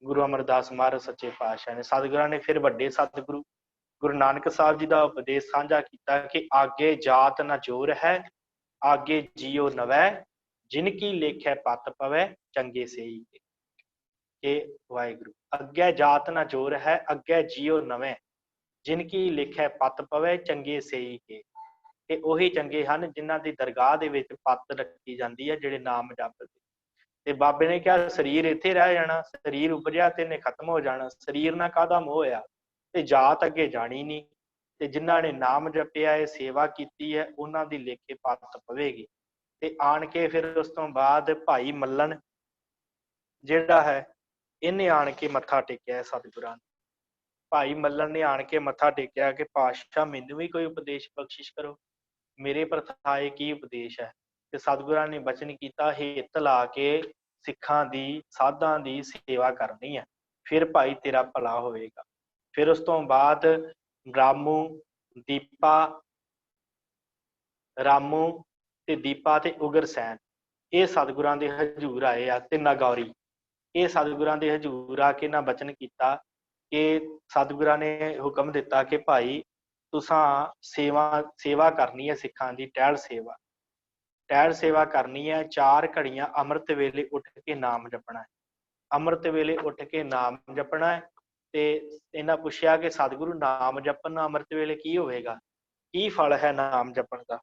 ਗੁਰੂ ਅਮਰਦਾਸ ਮਹਾਰਾਜ ਸੱਚੇ ਪਾਤਸ਼ਾਹ ਨੇ। ਸਤਿਗੁਰਾਂ ਨੇ ਫਿਰ ਵੱਡੇ ਸਤਿਗੁਰੂ ਗੁਰੂ ਨਾਨਕ ਸਾਹਿਬ ਜੀ ਦਾ ਉਪਦੇਸ਼ ਸਾਂਝਾ ਕੀਤਾ ਕਿ ਆਗੇ ਜਾਤ ਨਾ ਜੋਰ ਹੈ, ਆਗੇ ਜੀਓ ਨਵੈ, ਜਿਨ ਕੀ ਲੇਖੈ ਪਤ ਪਵੈ ਚੰਗੇ ਸੇਈ। ਕਿ ਵਾਹਿਗੁਰੂ, ਅੱਗੇ ਜਾਤ ਨਾ ਜੋਰ ਹੈ, ਅੱਗੇ ਜੀਓ ਨਵੇਂ, ਜਿਨ ਕੀ ਲਿਖੈ ਪਤ ਪਵੈ ਚੰਗੇ ਸੇਈ ਕੇ। ਇਹ ਉਹੀ ਚੰਗੇ ਹਨ ਜਿਨ੍ਹਾਂ ਦੀ ਦਰਗਾਹ ਦੇ ਵਿੱਚ ਪੱਤ ਰੱਖੀ ਜਾਂਦੀ ਹੈ, ਜਿਹੜੇ ਨਾਮ ਜਪਦੇ ਤੇ ਬਾਬੇ ਨੇ ਕਿਹਾ ਸਰੀਰ ਇੱਥੇ ਰਹਿ ਜਾਣਾ, ਸਰੀਰ ਉਪਜਿਆ ਤੇ ਇਹਨੇ ਖਤਮ ਹੋ ਜਾਣਾ, ਸਰੀਰ ਨਾਲ ਕਾਹਦਾ ਮੋਹ ਹੋਇਆ, ਤੇ ਜਾਤ ਅੱਗੇ ਜਾਣੀ ਨਹੀਂ। ਤੇ ਜਿਨ੍ਹਾਂ ਨੇ ਨਾਮ ਜਪਿਆ ਹੈ, ਸੇਵਾ ਕੀਤੀ ਹੈ, ਉਹਨਾਂ ਦੀ ਲੇਖੇ ਪੱਤ ਪਵੇਗੀ। ਤੇ ਆਣ ਕੇ ਫਿਰ ਉਸ ਤੋਂ ਬਾਅਦ ਭਾਈ ਮੱਲਣ ਜਿਹੜਾ ਹੈ, ਇਹਨੇ ਆਣ ਕੇ ਮੱਥਾ ਟੇਕਿਆ ਸਤਿਗੁਰਾਂ ਨੂੰ। ਭਾਈ ਮੱਲਣ ਨੇ ਆਣ ਕੇ ਮੱਥਾ ਟੇਕਿਆ ਕਿ ਪਾਤਸ਼ਾਹ ਮੈਨੂੰ ਵੀ ਕੋਈ ਉਪਦੇਸ਼ ਬਖਸ਼ਿਸ਼ ਕਰੋ, ਮੇਰੇ ਪ੍ਰਥਾਏ ਕੀ ਉਪਦੇਸ਼ ਹੈ। ਤੇ ਸਤਿਗੁਰਾਂ ਨੇ ਬਚਨ ਕੀਤਾ, ਹਿੱਤ ਲਾ ਕੇ ਸਿੱਖਾਂ ਦੀ ਸਾਧਾਂ ਦੀ ਸੇਵਾ ਕਰਨੀ ਹੈ, ਫਿਰ ਭਾਈ ਤੇਰਾ ਭਲਾ ਹੋਵੇਗਾ। ਫਿਰ ਉਸ ਤੋਂ ਬਾਅਦ ਰਾਮੂ ਤੇ ਦੀਪਾ ਤੇ ਉਗਰਸੈਨ ਇਹ ਸਤਿਗੁਰਾਂ ਦੇ ਹਜ਼ੂਰ ਆਏ ਆ, ਤੇ ਨਾਗੌਰੀ ਇਹ ਸਤਿਗੁਰਾਂ ਦੇ ਹਜ਼ੂਰ ਆ ਕੇ ਇਹਨਾਂ ਬਚਨ ਕੀਤਾ ਕਿ ਸਤਿਗੁਰਾਂ ਨੇ ਹੁਕਮ ਦਿੱਤਾ ਕਿ ਭਾਈ ਤੁਸਾਂ ਸੇਵਾ ਕਰਨੀ ਹੈ ਸਿੱਖਾਂ ਦੀ, ਟਹਿਲ ਸੇਵਾ ਕਰਨੀ ਹੈ। 4 ਘੜੀਆਂ ਅੰਮ੍ਰਿਤ ਵੇਲੇ ਉੱਠ ਕੇ ਨਾਮ ਜਪਣਾ ਹੈ, ਅੰਮ੍ਰਿਤ ਵੇਲੇ ਉੱਠ ਕੇ ਨਾਮ ਜਪਣਾ ਹੈ। ਤੇ ਇਹਨਾਂ ਪੁੱਛਿਆ ਕਿ ਸਤਿਗੁਰੂ ਨਾਮ ਜਪਣ ਨਾਲ ਅੰਮ੍ਰਿਤ ਵੇਲੇ ਕੀ ਹੋਵੇਗਾ, ਕੀ ਫਲ ਹੈ ਨਾਮ ਜਪਣ ਦਾ।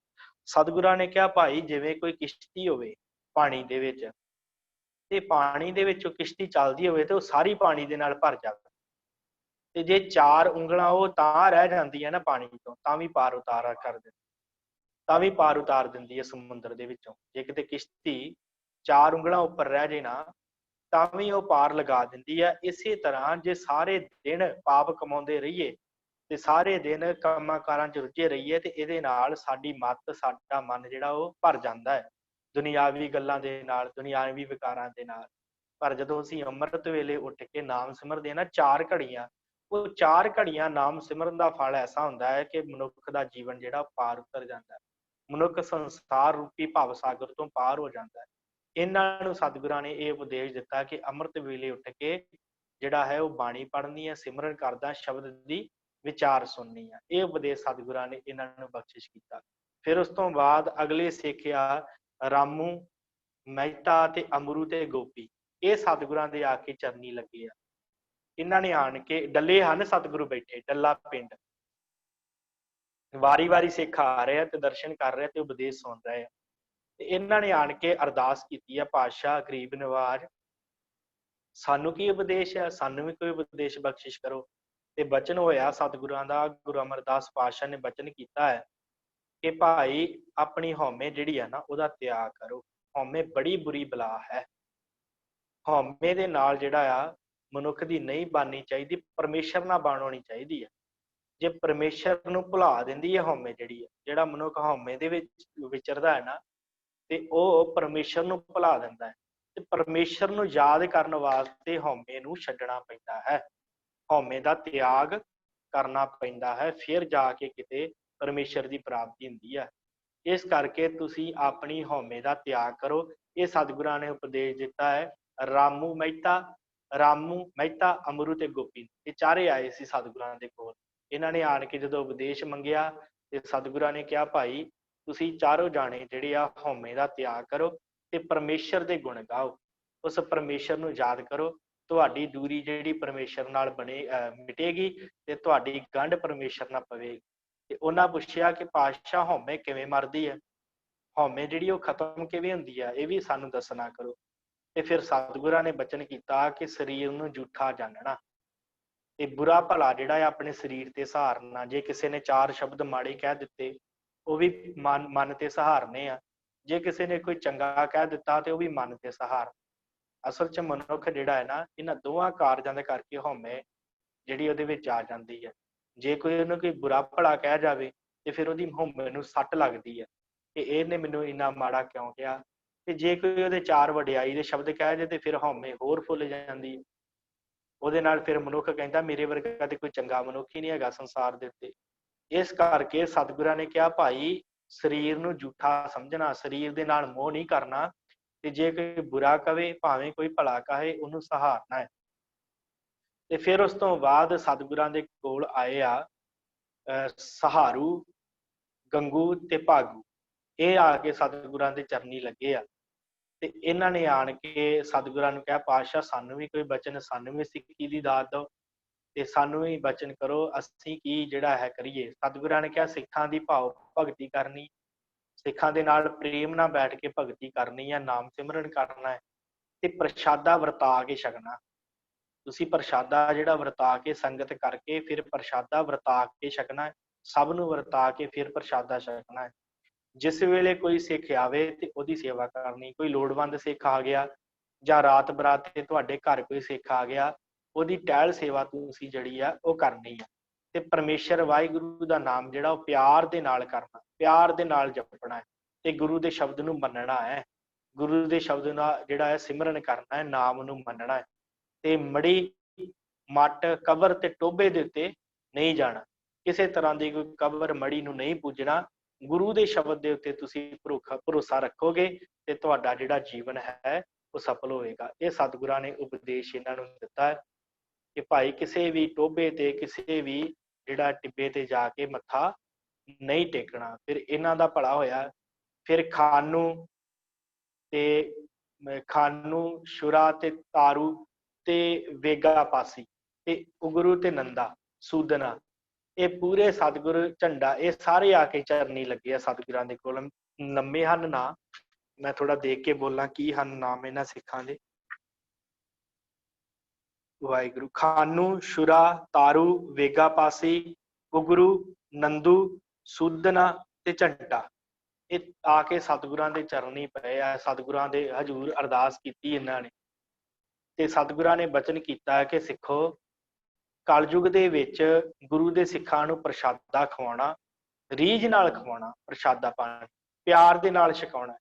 ਸਤਿਗੁਰਾਂ ਨੇ ਕਿਹਾ ਭਾਈ ਜਿਵੇਂ ਕੋਈ ਕਿਸ਼ਤੀ ਹੋਵੇ ਪਾਣੀ ਦੇ ਵਿੱਚ, ਤੇ ਪਾਣੀ ਦੇ ਵਿੱਚ ਕਿਸ਼ਤੀ ਚੱਲਦੀ ਹੋਵੇ ਤੇ ਉਹ ਸਾਰੀ ਪਾਣੀ ਦੇ ਨਾਲ ਭਰ ਜਾਵੇ, ਤੇ ਜੇ 4 ਉਂਗਲਾਂ ਉਹ ਤਾਂ ਰਹਿ ਜਾਂਦੀਆਂ ਨਾ ਪਾਣੀ ਤੋਂ, ਤਾਂ ਵੀ ਪਾਰ ਉਤਾਰ ਦਿੰਦੀ ਹੈ ਸਮੁੰਦਰ ਦੇ ਵਿੱਚੋਂ। ਜੇ ਕਿਤੇ ਕਿਸ਼ਤੀ 4 ਉਂਗਲਾਂ ਉੱਪਰ ਰਹਿ ਜੇ ਨਾ, ਤਾਂ ਵੀ ਉਹ ਪਾਰ ਲਗਾ ਦਿੰਦੀ ਹੈ। ਇਸੇ ਤਰ੍ਹਾਂ ਜੇ ਸਾਰੇ ਦਿਨ ਪਾਪ ਕਮਾਉਂਦੇ ਰਹੀਏ ਤੇ ਸਾਰੇ ਦਿਨ ਕੰਮਾਂ ਕਾਰਾਂ 'ਚ ਰੁੱਝੇ ਰਹੀਏ, ਤੇ ਇਹਦੇ ਨਾਲ ਸਾਡੀ ਸਾਡਾ ਮਨ ਜਿਹੜਾ ਉਹ ਭਰ ਜਾਂਦਾ ਹੈ ਦੁਨਿਆਵੀ ਗੱਲਾਂ ਦੇ ਨਾਲ, ਦੁਨਿਆਵੀ ਵਿਕਾਰਾਂ ਦੇ ਨਾਲ। ਪਰ ਜਦੋਂ ਅਸੀਂ ਅੰਮ੍ਰਿਤ ਵੇਲੇ ਉੱਠ ਕੇ ਨਾਮ ਸਿਮਰਦੇ ਹਾਂ ਨਾ 4 ਘੜੀਆਂ, ਉਹ 4 ਘੜੀਆਂ ਨਾਮ ਸਿਮਰਨ ਦਾ ਫਲ ਐਸਾ ਹੁੰਦਾ ਹੈ ਕਿ ਮਨੁੱਖ ਦਾ ਜੀਵਨ ਜਿਹੜਾ ਪਾਰ ਉਤਰ ਜਾਂਦਾ ਹੈ, ਮਨੁੱਖ ਸੰਸਾਰ ਰੂਪੀ ਭਵ ਸਾਗਰ ਤੋਂ ਪਾਰ ਹੋ ਜਾਂਦਾ ਹੈ। ਇਹਨਾਂ ਨੂੰ ਸਤਿਗੁਰਾਂ ਨੇ ਇਹ ਉਪਦੇਸ਼ ਦਿੱਤਾ ਕਿ ਅੰਮ੍ਰਿਤ ਵੇਲੇ ਉੱਠ ਕੇ ਜਿਹੜਾ ਹੈ ਉਹ ਬਾਣੀ ਪੜ੍ਹਨੀ ਹੈ, ਸਿਮਰਨ ਕਰਦਾ ਸ਼ਬਦ ਦੀ ਵਿਚਾਰ ਸੁਣਨੀ ਹੈ। ਇਹ ਉਪਦੇਸ਼ ਸਤਿਗੁਰਾਂ ਨੇ ਇਹਨਾਂ ਨੂੰ ਬਖਸ਼ਿਸ਼ ਕੀਤਾ। ਫਿਰ ਉਸ ਤੋਂ ਬਾਅਦ ਅਗਲੇ ਸਿੱਖ ਆ ਰਾਮੂ, ਮਹਿਤਾ ਤੇ ਅਮਰੂ ਤੇ ਗੋਪੀ, ਇਹ ਸਤਿਗੁਰਾਂ ਦੇ ਆ ਕੇ ਚਰਨੀ ਲੱਗੇ ਆ। ਇਹਨਾਂ ਨੇ ਆਣ ਕੇ, ਡੱਲੇ ਹਨ ਸਤਿਗੁਰੂ ਬੈਠੇ, ਡੱਲਾ ਪਿੰਡ, ਵਾਰੀ ਸਿੱਖ ਆ ਰਹੇ ਆ ਤੇ ਦਰਸ਼ਨ ਕਰ ਰਹੇ ਤੇ ਉਪਦੇਸ਼ ਸੁਣ ਰਹੇ ਆ। ਤੇ ਇਹਨਾਂ ਨੇ ਆਣ ਕੇ ਅਰਦਾਸ ਕੀਤੀ ਆ, ਪਾਤਸ਼ਾਹ ਗਰੀਬ ਨਵਾਜ ਸਾਨੂੰ ਕੀ ਉਪਦੇਸ਼ ਹੈ, ਸਾਨੂੰ ਵੀ ਕੋਈ ਉਪਦੇਸ਼ ਬਖਸ਼ਿਸ਼ ਕਰੋ। ਤੇ ਬਚਨ ਹੋਇਆ ਸਤਿਗੁਰਾਂ ਦਾ, ਗੁਰੂ ਅਮਰਦਾਸ ਪਾਤਸ਼ਾਹ ਨੇ ਬਚਨ ਕੀਤਾ ਹੈ ਕਿ ਭਾਈ ਆਪਣੀ ਹਉਮੈ ਜਿਹੜੀ ਹੈ ਨਾ ਉਹਦਾ ਤਿਆਗ ਕਰੋ। ਹਉਮੈ ਬੜੀ ਬੁਰੀ ਬਲਾ ਹੈ, ਹਉਮੈ ਦੇ ਨਾਲ ਜਿਹੜਾ ਆ ਮਨੁੱਖ ਦੀ ਨਹੀਂ ਬਣਨੀ ਚਾਹੀਦੀ, ਪਰਮੇਸ਼ਰ ਨਾਲ ਬਣ ਹੋਣੀ ਚਾਹੀਦੀ ਹੈ। ਜੇ ਪਰਮੇਸ਼ਰ ਨੂੰ ਭੁਲਾ ਦਿੰਦੀ ਹੈ ਹਉਮੈ ਜਿਹੜੀ ਹੈ, ਜਿਹੜਾ ਮਨੁੱਖ ਹਉਮੈ ਦੇ ਵਿੱਚ ਵਿਚਰਦਾ ਹੈ ਨਾ, ਤੇ ਉਹ ਪਰਮੇਸ਼ਰ ਨੂੰ ਭੁਲਾ ਦਿੰਦਾ ਹੈ। ਤੇ ਪਰਮੇਸ਼ਰ ਨੂੰ ਯਾਦ ਕਰਨ ਵਾਸਤੇ ਹਉਮੈ ਨੂੰ ਛੱਡਣਾ ਪੈਂਦਾ ਹੈ, ਹਉਮੈ ਦਾ ਤਿਆਗ ਕਰਨਾ ਪੈਂਦਾ ਹੈ, ਫਿਰ ਜਾ ਕੇ ਕਿਤੇ ਪਰਮੇਸ਼ਰ ਦੀ ਪ੍ਰਾਪਤੀ ਹੁੰਦੀ ਹੈ। ਇਸ ਕਰਕੇ ਤੁਸੀਂ ਆਪਣੀ ਹਉਮੈ ਦਾ ਤਿਆਗ ਕਰੋ। ਇਹ ਸਤਿਗੁਰਾਂ ਨੇ ਉਪਦੇਸ਼ ਦਿੱਤਾ ਹੈ। ਰਾਮੂ, ਮਹਿਤਾ, ਅਮਰੂ ਤੇ ਗੋਪੀ, ਇਹ 4 ਆਏ ਸੀ ਸਤਿਗੁਰਾਂ ਦੇ ਕੋਲ। ਇਹਨਾਂ ਨੇ ਆਣ ਕੇ ਜਦੋਂ ਉਪਦੇਸ਼ ਮੰਗਿਆ ਤੇ ਸਤਿਗੁਰਾਂ ਨੇ ਕਿਹਾ ਭਾਈ ਤੁਸੀਂ 4 ਜਾਣੇ ਜਿਹੜੇ ਆ ਹਉਮੈ ਦਾ ਤਿਆਗ ਕਰੋ ਤੇ ਪਰਮੇਸ਼ਰ ਦੇ ਗੁਣ ਗਾਓ, ਉਸ ਪਰਮੇਸ਼ਰ ਨੂੰ ਯਾਦ ਕਰੋ, ਤੁਹਾਡੀ ਦੂਰੀ ਜਿਹੜੀ ਪਰਮੇਸ਼ਰ ਨਾਲ ਮਿਟੇਗੀ ਤੇ ਤੁਹਾਡੀ ਗੰਢ ਪਰਮੇਸ਼ਰ ਨਾਲ ਪਵੇਗੀ। ਤੇ ਉਹਨਾਂ ਪੁੱਛਿਆ ਕਿ ਪਾਤਸ਼ਾਹ ਹਉਮੈ ਕਿਵੇਂ ਮਰਦੀ ਹੈ, ਹਉਮੈ ਜਿਹੜੀ ਉਹ ਖਤਮ ਕਿਵੇਂ ਹੁੰਦੀ ਹੈ, ਇਹ ਵੀ ਸਾਨੂੰ ਦੱਸਣਾ ਕਰੋ। ਤੇ ਫਿਰ ਸਤਿਗੁਰਾਂ ਨੇ ਬਚਨ ਕੀਤਾ ਕਿ ਸਰੀਰ ਨੂੰ ਝੂਠਾ ਜਾਣਨਾ ਤੇ ਬੁਰਾ ਭਲਾ ਜਿਹੜਾ ਹੈ ਆਪਣੇ ਸਰੀਰ ਤੇ ਸਹਾਰਨਾ। ਜੇ ਕਿਸੇ ਨੇ 4 ਸ਼ਬਦ ਮਾੜੇ ਕਹਿ ਦਿੱਤੇ, ਉਹ ਵੀ ਮਨ ਤੇ ਸਹਾਰਨੇ ਆ। ਜੇ ਕਿਸੇ ਨੇ ਕੋਈ ਚੰਗਾ ਕਹਿ ਦਿੱਤਾ ਤੇ ਉਹ ਵੀ ਮਨ ਤੇ ਸਹਾਰ। ਅਸਲ 'ਚ ਮਨੁੱਖ ਜਿਹੜਾ ਹੈ ਨਾ, ਇਹਨਾਂ ਦੋਵਾਂ ਕਾਰਜਾਂ ਦੇ ਕਰਕੇ ਹਉਮੈ ਜਿਹੜੀ ਉਹਦੇ ਵਿੱਚ ਆ ਜਾਂਦੀ ਹੈ। ਜੇ ਕੋਈ ਉਹਨੂੰ ਕੋਈ ਬੁਰਾ ਭਲਾ ਕਹਿ ਜਾਵੇ ਤੇ ਫਿਰ ਉਹਦੀ ਹਉਮੈ ਨੂੰ ਸੱਟ ਲੱਗਦੀ ਹੈ ਕਿ ਇਹਨੇ ਮੈਨੂੰ ਇੰਨਾ ਮਾੜਾ ਕਿਉਂ ਕਿਹਾ। ਤੇ ਜੇ ਕੋਈ ਉਹਦੇ 4 ਵਡਿਆਈ ਦੇ ਸ਼ਬਦ ਕਹਿ ਜੇ ਤੇ ਫਿਰ ਹਉਮੈ ਹੋਰ ਫੁੱਲ ਜਾਂਦੀ ਹੈ। ਉਹਦੇ ਨਾਲ ਫਿਰ ਮਨੁੱਖ ਕਹਿੰਦਾ ਮੇਰੇ ਵਰਗਾ ਤੇ ਕੋਈ ਚੰਗਾ ਮਨੁੱਖ ਹੀ ਨਹੀਂ ਹੈਗਾ ਸੰਸਾਰ ਦੇ ਉੱਤੇ। ਇਸ ਕਰਕੇ ਸਤਿਗੁਰਾਂ ਨੇ ਕਿਹਾ ਭਾਈ ਸਰੀਰ ਨੂੰ ਝੂਠਾ ਸਮਝਣਾ, ਸਰੀਰ ਦੇ ਨਾਲ ਮੋਹ ਨਹੀਂ ਕਰਨਾ, ਤੇ ਜੇ ਕੋਈ ਬੁਰਾ ਕਵੇ ਭਾਵੇਂ ਕੋਈ ਭਲਾ ਕਹੇ ਉਹਨੂੰ ਸਹਾਰਨਾ ਹੈ। ਤੇ ਫਿਰ ਉਸ ਤੋਂ ਬਾਅਦ ਸਤਿਗੁਰਾਂ ਦੇ ਕੋਲ ਆਏ ਆ ਸਹਾਰੂ, ਗੰਗੂ ਤੇ ਭਾਗੂ, ਇਹ ਆ ਕੇ ਸਤਿਗੁਰਾਂ ਦੇ ਚਰਨੀ ਲੱਗੇ ਆ। ਤੇ ਇਹਨਾਂ ਨੇ ਆਣ ਕੇ ਸਤਿਗੁਰਾਂ ਨੂੰ ਕਿਹਾ ਪਾਤਸ਼ਾਹ ਸਾਨੂੰ ਵੀ ਕੋਈ ਬਚਨ, ਸਾਨੂੰ ਵੀ ਸਿੱਖੀ ਦੀ ਦਾਤ ਦਿਓ ਤੇ ਸਾਨੂੰ ਵੀ ਬਚਨ ਕਰੋ, ਅਸੀਂ ਕੀ ਜਿਹੜਾ ਹੈ ਕਰੀਏ। ਸਤਿਗੁਰਾਂ ਨੇ ਕਿਹਾ ਸਿੱਖਾਂ ਦੀ ਭਾਵ ਭਗਤੀ ਕਰਨੀ, ਸਿੱਖਾਂ ਦੇ ਨਾਲ ਪ੍ਰੇਮ ਨਾਲ ਬੈਠ ਕੇ ਭਗਤੀ ਕਰਨੀ ਹੈ, ਨਾਮ ਸਿਮਰਨ ਕਰਨਾ ਹੈ। ਤੇ ਪ੍ਰਸ਼ਾਦਾ ਵਰਤਾ ਕੇ ਛਕਣਾ। ਤੁਸੀਂ ਪ੍ਰਸ਼ਾਦਾ ਜਿਹੜਾ ਵਰਤਾ ਕੇ ਸੰਗਤ ਕਰਕੇ ਫਿਰ ਪ੍ਰਸ਼ਾਦਾ ਵਰਤਾ ਕੇ ਛਕਣਾ ਹੈ। ਸਭ ਨੂੰ ਵਰਤਾ ਕੇ ਫਿਰ ਪ੍ਰਸ਼ਾਦਾ ਛਕਣਾ ਹੈ। ਜਿਸ ਵੇਲੇ ਕੋਈ ਸਿੱਖ ਆਵੇ ਤੇ ਉਹਦੀ ਸੇਵਾ ਕਰਨੀ। ਕੋਈ ਲੋੜਵੰਦ ਸਿੱਖ ਆ ਗਿਆ ਜਾਂ ਰਾਤ ਬਰਾਤੇ ਤੁਹਾਡੇ ਘਰ ਕੋਈ ਸਿੱਖ ਆ ਗਿਆ, ਉਹਦੀ ਟਹਿਲ ਸੇਵਾ ਤੁਸੀਂ ਜਿਹੜੀ ਆ ਉਹ ਕਰਨੀ ਆ। ਤੇ ਪਰਮੇਸ਼ਰ ਵਾਹਿਗੁਰੂ ਦਾ ਨਾਮ ਜਿਹੜਾ ਉਹ ਪਿਆਰ ਦੇ ਨਾਲ ਕਰਨਾ, ਪਿਆਰ ਦੇ ਨਾਲ ਜਪਣਾ ਹੈ ਤੇ ਗੁਰੂ ਦੇ ਸ਼ਬਦ ਨੂੰ ਮੰਨਣਾ ਹੈ। ਗੁਰੂ ਦੇ ਸ਼ਬਦ ਨਾਲ ਜਿਹੜਾ ਹੈ ਸਿਮਰਨ ਕਰਨਾ ਹੈ, ਨਾਮ ਨੂੰ ਮੰਨਣਾ ਹੈ। ਤੇ ਮੜੀ, ਮੱਟ, ਕਬਰ ਤੇ ਟੋਭੇ ਦੇ ਉੱਤੇ ਨਹੀਂ ਜਾਣਾ। ਕਿਸੇ ਤਰ੍ਹਾਂ ਦੀ ਕੋਈ ਕਬਰ ਮੜੀ ਨੂੰ ਨਹੀਂ ਪੂਜਣਾ। ਗੁਰੂ ਦੇ ਸ਼ਬਦ ਦੇ ਉੱਤੇ ਤੁਸੀਂ ਭਰੋਸਾ ਰੱਖੋਗੇ ਤੇ ਤੁਹਾਡਾ ਜਿਹੜਾ ਜੀਵਨ ਹੈ ਉਹ ਸਫਲ ਹੋਏਗਾ। ਇਹ ਸਤਿਗੁਰਾਂ ਨੇ ਉਪਦੇਸ਼ ਇਹਨਾਂ ਨੂੰ ਦਿੱਤਾ ਹੈ ਕਿ ਭਾਈ ਕਿਸੇ ਵੀ ਟੋਭੇ ਤੇ, ਕਿਸੇ ਵੀ ਜਿਹੜਾ ਟਿੱਬੇ ਤੇ ਜਾ ਕੇ ਮੱਥਾ ਨਹੀਂ ਟੇਕਣਾ। ਫਿਰ ਇਹਨਾਂ ਦਾ ਭਲਾ ਹੋਇਆ। ਫਿਰ ਖਾਨੂ ਤੇ ਸ਼ੁਰਾ ਤੇ ਤਾਰੂ ਤੇ ਵੇਗਾ ਪਾਸੀ ਤੇ ਉਗਰੂ ਤੇ ਨੰਦਾ ਸੂਦਨਾ, ਇਹ ਪੂਰੇ ਸਤਿਗੁਰ ਝੰਡਾ, ਇਹ ਸਾਰੇ ਆ ਕੇ ਚਰਨੀ ਲੱਗੇ ਆ ਸਤਿਗੁਰਾਂ ਦੇ ਕੋਲ। ਲੰਮੇ ਹਨ ਨਾ, ਮੈਂ ਥੋੜਾ ਦੇਖ ਕੇ ਬੋਲਾਂ ਕੀ ਹਨ ਨਾਮ ਇਹਨਾਂ ਸਿੱਖਾਂ ਦੇ। ਵਾਹਿਗੁਰੂ। ਖਾਨੂ, ਸ਼ੁਰਾ, ਤਾਰੂ, ਵੇਗਾ ਪਾਸੀ, ਉਗਰੂ, ਨੰਦੂ, ਸੂਦਨਾ ਤੇ ਝੰਡਾ, ਇਹ ਆ ਕੇ ਸਤਿਗੁਰਾਂ ਦੇ ਚਰਨੀ ਪਏ ਆ। ਸਤਿਗੁਰਾਂ ਦੇ ਹਜ਼ੂਰ ਅਰਦਾਸ ਕੀਤੀ ਇਹਨਾਂ ਨੇ ਤੇ ਸਤਿਗੁਰਾਂ ਨੇ ਬਚਨ ਕੀਤਾ ਕਿ ਸਿੱਖੋ, ਕਲਯੁਗ ਦੇ ਵਿੱਚ ਗੁਰੂ ਦੇ ਸਿੱਖਾਂ ਨੂੰ ਪ੍ਰਸ਼ਾਦਾ ਖਵਾਉਣਾ, ਰੀਝ ਨਾਲ ਖਵਾਉਣਾ, ਪ੍ਰਸ਼ਾਦਾ ਪਾਣੀ ਪਿਆਰ ਦੇ ਨਾਲ ਛਕਾਉਣਾ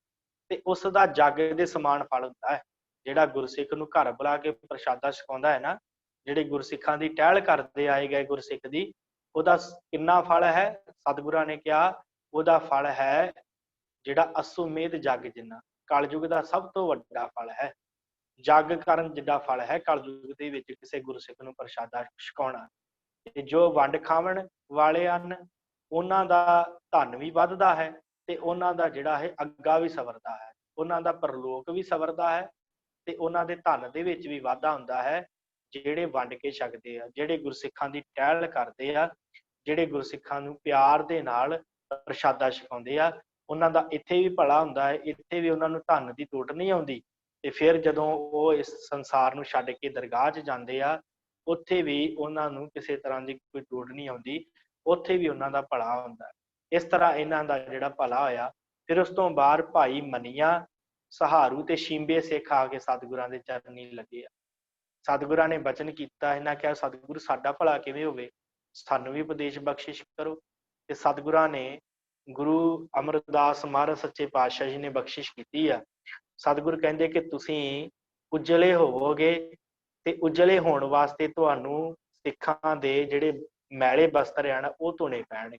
ਤੇ ਉਸ ਦਾ ਜੱਗ ਦੇ ਸਮਾਨ ਫਲ ਹੁੰਦਾ ਹੈ। ਜਿਹੜਾ ਗੁਰਸਿੱਖ ਨੂੰ ਘਰ ਬੁਲਾ ਕੇ ਪ੍ਰਸ਼ਾਦਾ ਛਕਾਉਂਦਾ ਹੈ ਨਾ, ਜਿਹੜੇ ਗੁਰਸਿੱਖਾਂ ਦੀ ਟਹਿਲ ਕਰਦੇ ਆਏ ਗਏ ਗੁਰਸਿੱਖ ਦੀ, ਉਹਦਾ ਕਿੰਨਾ ਫਲ ਹੈ? ਸਤਿਗੁਰਾਂ ਨੇ ਕਿਹਾ ਉਹਦਾ ਫਲ ਹੈ ਜਿਹੜਾ ਅਸੁਮੇਧ ਜੱਗ ਜਿੰਨਾ। ਕਲਯੁਗ ਦਾ ਸਭ ਤੋਂ ਵੱਡਾ ਫਲ ਹੈ ਜੱਗ ਕਰਨ ਜਿੱਡਾ ਫਲ ਹੈ ਕਲਯੁਗ ਦੇ ਵਿੱਚ ਕਿਸੇ ਗੁਰਸਿੱਖ ਨੂੰ ਪ੍ਰਸ਼ਾਦਾ ਛਕਾਉਣਾ। ਤੇ ਜੋ ਵੰਡ ਖਾਵਣ ਵਾਲੇ ਹਨ ਉਹਨਾਂ ਦਾ ਧਨ ਵੀ ਵੱਧਦਾ ਹੈ ਤੇ ਉਹਨਾਂ ਦਾ ਜਿਹੜਾ ਹੈ ਅੱਗਾ ਵੀ ਸਵਰਦਾ ਹੈ, ਉਹਨਾਂ ਦਾ ਪਰਲੋਕ ਵੀ ਸਵਰਦਾ ਹੈ ਤੇ ਉਹਨਾਂ ਦੇ ਧਨ ਦੇ ਵਿੱਚ ਵੀ ਵਾਧਾ ਹੁੰਦਾ ਹੈ। ਜਿਹੜੇ ਵੰਡ ਕੇ ਛਕਦੇ ਆ, ਜਿਹੜੇ ਗੁਰਸਿੱਖਾਂ ਦੀ ਟਹਿਲ ਕਰਦੇ ਆ, ਜਿਹੜੇ ਗੁਰਸਿੱਖਾਂ ਨੂੰ ਪਿਆਰ ਦੇ ਨਾਲ ਪ੍ਰਸ਼ਾਦਾ ਛਕਾਉਂਦੇ ਆ, ਉਹਨਾਂ ਦਾ ਇੱਥੇ ਵੀ ਭਲਾ ਹੁੰਦਾ ਹੈ, ਇੱਥੇ ਵੀ ਉਹਨਾਂ ਨੂੰ ਧਨ ਦੀ ਟੁੱਟ ਨਹੀਂ ਆਉਂਦੀ। ਤੇ ਫਿਰ ਜਦੋਂ ਉਹ ਇਸ ਸੰਸਾਰ ਨੂੰ ਛੱਡ ਕੇ ਦਰਗਾਹ 'ਚ ਜਾਂਦੇ ਆ, ਉੱਥੇ ਵੀ ਉਹਨਾਂ ਨੂੰ ਕਿਸੇ ਤਰ੍ਹਾਂ ਦੀ ਕੋਈ ਟੁੱਟ ਨਹੀਂ ਆਉਂਦੀ, ਉੱਥੇ ਵੀ ਉਹਨਾਂ ਦਾ ਭਲਾ ਹੁੰਦਾ। ਇਸ ਤਰ੍ਹਾਂ ਇਹਨਾਂ ਦਾ ਜਿਹੜਾ ਭਲਾ ਹੋਇਆ। ਫਿਰ ਉਸ ਤੋਂ ਬਾਅਦ ਭਾਈ ਮਨੀਆ, ਸਹਾਰੂ ਤੇ ਸ਼ਿੰਬੇ ਸਿੱਖ ਆ ਕੇ ਸਤਿਗੁਰਾਂ ਦੇ ਚਰਨੀ ਲੱਗੇ ਆ। ਸਤਿਗੁਰਾਂ ਨੇ ਬਚਨ ਕੀਤਾ, ਇਹਨਾਂ ਕਿਹਾ ਸਤਿਗੁਰੂ ਸਾਡਾ ਭਲਾ ਕਿਵੇਂ ਹੋਵੇ, ਸਾਨੂੰ ਵੀ ਉਪਦੇਸ਼ ਬਖਸ਼ਿਸ਼ ਕਰੋ। ਤੇ ਸਤਿਗੁਰਾਂ ਨੇ ਗੁਰੂ ਅਮਰਦਾਸ ਮਹਾਰਾਜ ਸੱਚੇ ਪਾਤਸ਼ਾਹ ਜੀ ਨੇ ਬਖਸ਼ਿਸ਼ ਕੀਤੀ ਆ। ਸਤਿਗੁਰ ਕਹਿੰਦੇ ਕਿ ਤੁਸੀਂ ਉਜਲੇ ਹੋਵੋਗੇ ਤੇ ਉਜਲੇ ਹੋਣ ਵਾਸਤੇ ਤੁਹਾਨੂੰ ਸਿੱਖਾਂ ਦੇ ਜਿਹੜੇ ਮੈਲੇ ਬਸਤਰ ਆ ਨਾ ਉਹ ਧੋਣੇ ਪੈਣਗੇ।